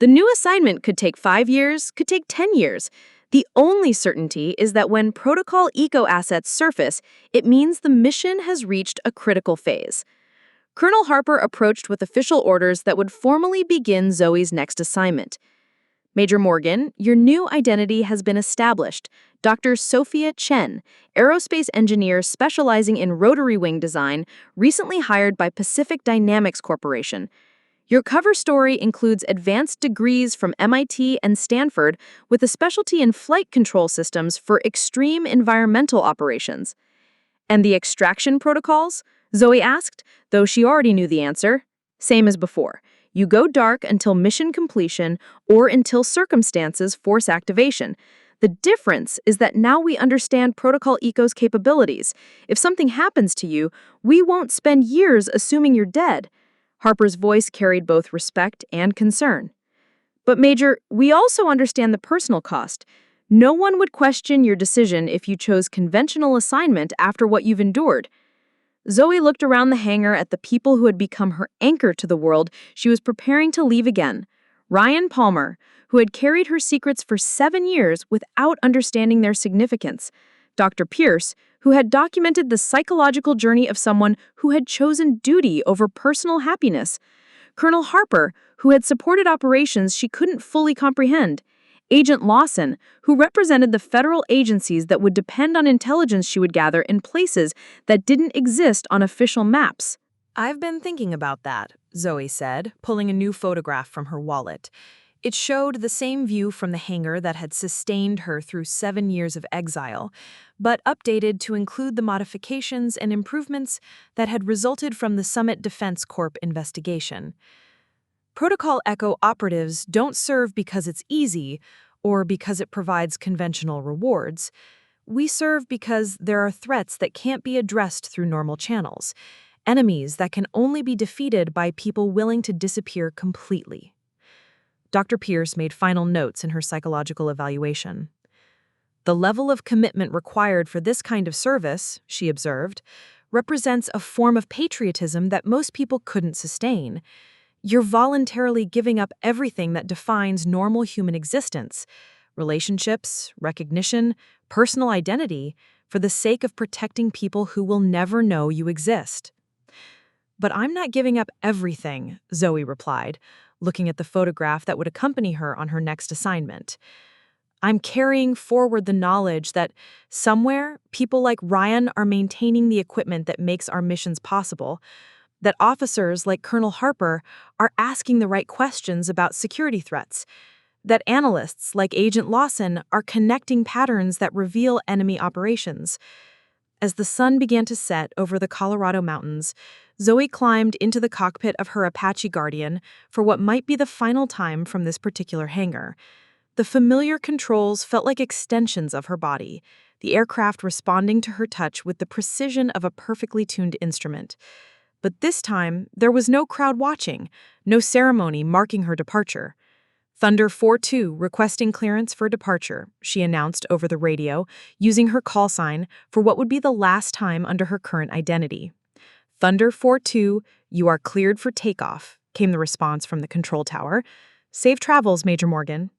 The new assignment could take 5 years, could take 10 years. The only certainty is that when protocol eco-assets surface, it means the mission has reached a critical phase. Colonel Harper approached with official orders that would formally begin Zoe's next assignment. Major Morgan, your new identity has been established. Dr. Sophia Chen, aerospace engineer specializing in rotary wing design, recently hired by Pacific Dynamics Corporation. Your cover story includes advanced degrees from MIT and Stanford with a specialty in flight control systems for extreme environmental operations. And the extraction protocols? Zoe asked, though she already knew the answer. Same as before. You go dark until mission completion or until circumstances force activation. The difference is that now we understand Protocol Eco's capabilities. If something happens to you, we won't spend years assuming you're dead. Harper's voice carried both respect and concern. But Major, we also understand the personal cost. No one would question your decision if you chose conventional assignment after what you've endured. Zoe looked around the hangar at the people who had become her anchor to the world she was preparing to leave again. Ryan Palmer, who had carried her secrets for 7 years without understanding their significance. Dr. Pierce, who had documented the psychological journey of someone who had chosen duty over personal happiness. Colonel Harper, who had supported operations she couldn't fully comprehend. Agent Lawson, who represented the federal agencies that would depend on intelligence she would gather in places that didn't exist on official maps. I've been thinking about that, Zoe said, pulling a new photograph from her wallet. It showed the same view from the hangar that had sustained her through 7 years of exile, but updated to include the modifications and improvements that had resulted from the Summit Defense Corp investigation. Protocol Echo operatives don't serve because it's easy or because it provides conventional rewards. We serve because there are threats that can't be addressed through normal channels, enemies that can only be defeated by people willing to disappear completely. Dr. Pierce made final notes in her psychological evaluation. The level of commitment required for this kind of service, she observed, represents a form of patriotism that most people couldn't sustain. You're voluntarily giving up everything that defines normal human existence, relationships, recognition, personal identity, for the sake of protecting people who will never know you exist. But I'm not giving up everything, Zoe replied, looking at the photograph that would accompany her on her next assignment. I'm carrying forward the knowledge that somewhere people like Ryan are maintaining the equipment that makes our missions possible, that officers like Colonel Harper are asking the right questions about security threats, that analysts like Agent Lawson are connecting patterns that reveal enemy operations. As the sun began to set over the Colorado mountains, Zoe climbed into the cockpit of her Apache Guardian for what might be the final time from this particular hangar. The familiar controls felt like extensions of her body, the aircraft responding to her touch with the precision of a perfectly tuned instrument. But this time, there was no crowd watching, no ceremony marking her departure. Thunder 4-2 requesting clearance for departure, she announced over the radio, using her call sign for what would be the last time under her current identity. Thunder 4-2, you are cleared for takeoff, came the response from the control tower. Safe travels, Major Morgan.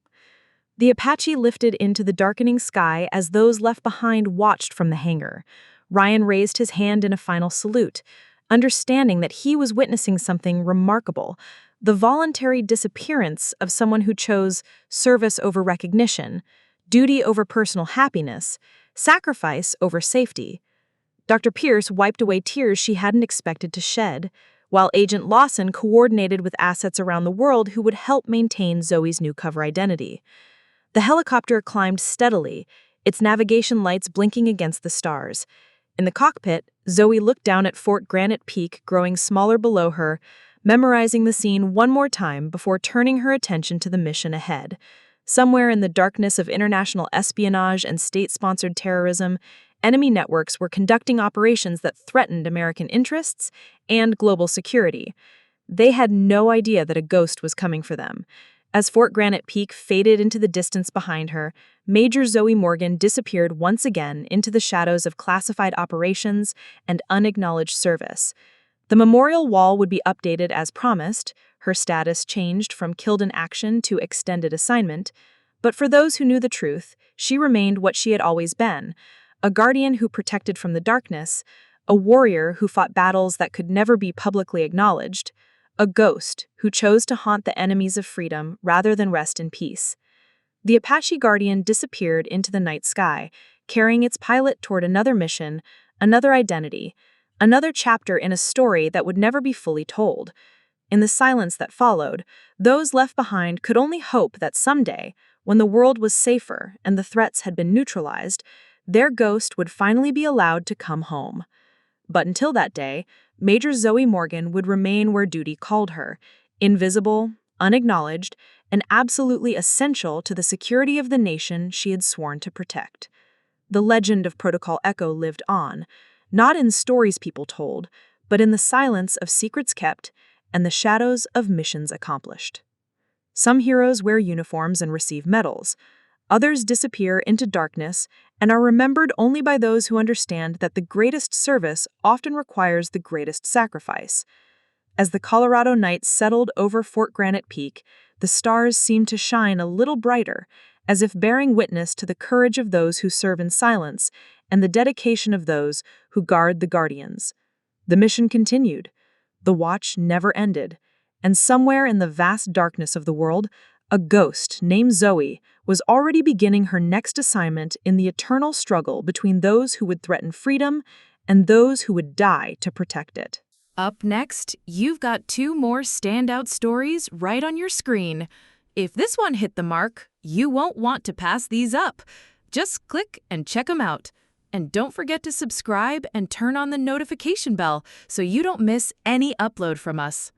The Apache lifted into the darkening sky as those left behind watched from the hangar. Ryan raised his hand in a final salute, understanding that he was witnessing something remarkable, the voluntary disappearance of someone who chose service over recognition, duty over personal happiness, sacrifice over safety. Dr. Pierce wiped away tears she hadn't expected to shed, while Agent Lawson coordinated with assets around the world who would help maintain Zoe's new cover identity. The helicopter climbed steadily, its navigation lights blinking against the stars. In the cockpit, Zoe looked down at Fort Granite Peak growing smaller below her, memorizing the scene one more time before turning her attention to the mission ahead. Somewhere in the darkness of international espionage and state-sponsored terrorism, enemy networks were conducting operations that threatened American interests and global security. They had no idea that a ghost was coming for them. As Fort Granite Peak faded into the distance behind her, Major Zoe Morgan disappeared once again into the shadows of classified operations and unacknowledged service. The memorial wall would be updated as promised, her status changed from killed in action to extended assignment, but for those who knew the truth, she remained what she had always been, a guardian who protected from the darkness, a warrior who fought battles that could never be publicly acknowledged, a ghost who chose to haunt the enemies of freedom rather than rest in peace. The Apache Guardian disappeared into the night sky, carrying its pilot toward another mission, another identity, another chapter in a story that would never be fully told. In the silence that followed, those left behind could only hope that someday, when the world was safer and the threats had been neutralized, their ghost would finally be allowed to come home. But until that day, Major Zoe Morgan would remain where duty called her, invisible, unacknowledged, and absolutely essential to the security of the nation she had sworn to protect. The legend of Protocol Echo lived on, not in stories people told, but in the silence of secrets kept and the shadows of missions accomplished. Some heroes wear uniforms and receive medals. Others disappear into darkness and are remembered only by those who understand that the greatest service often requires the greatest sacrifice. As the Colorado night settled over Fort Granite Peak, the stars seemed to shine a little brighter, as if bearing witness to the courage of those who serve in silence and the dedication of those who guard the guardians. The mission continued. The watch never ended, and somewhere in the vast darkness of the world, a ghost named Zoe was already beginning her next assignment in the eternal struggle between those who would threaten freedom and those who would die to protect it. Up next, you've got 2 more standout stories right on your screen. If this one hit the mark, you won't want to pass these up. Just click and check them out. And don't forget to subscribe and turn on the notification bell so you don't miss any upload from us.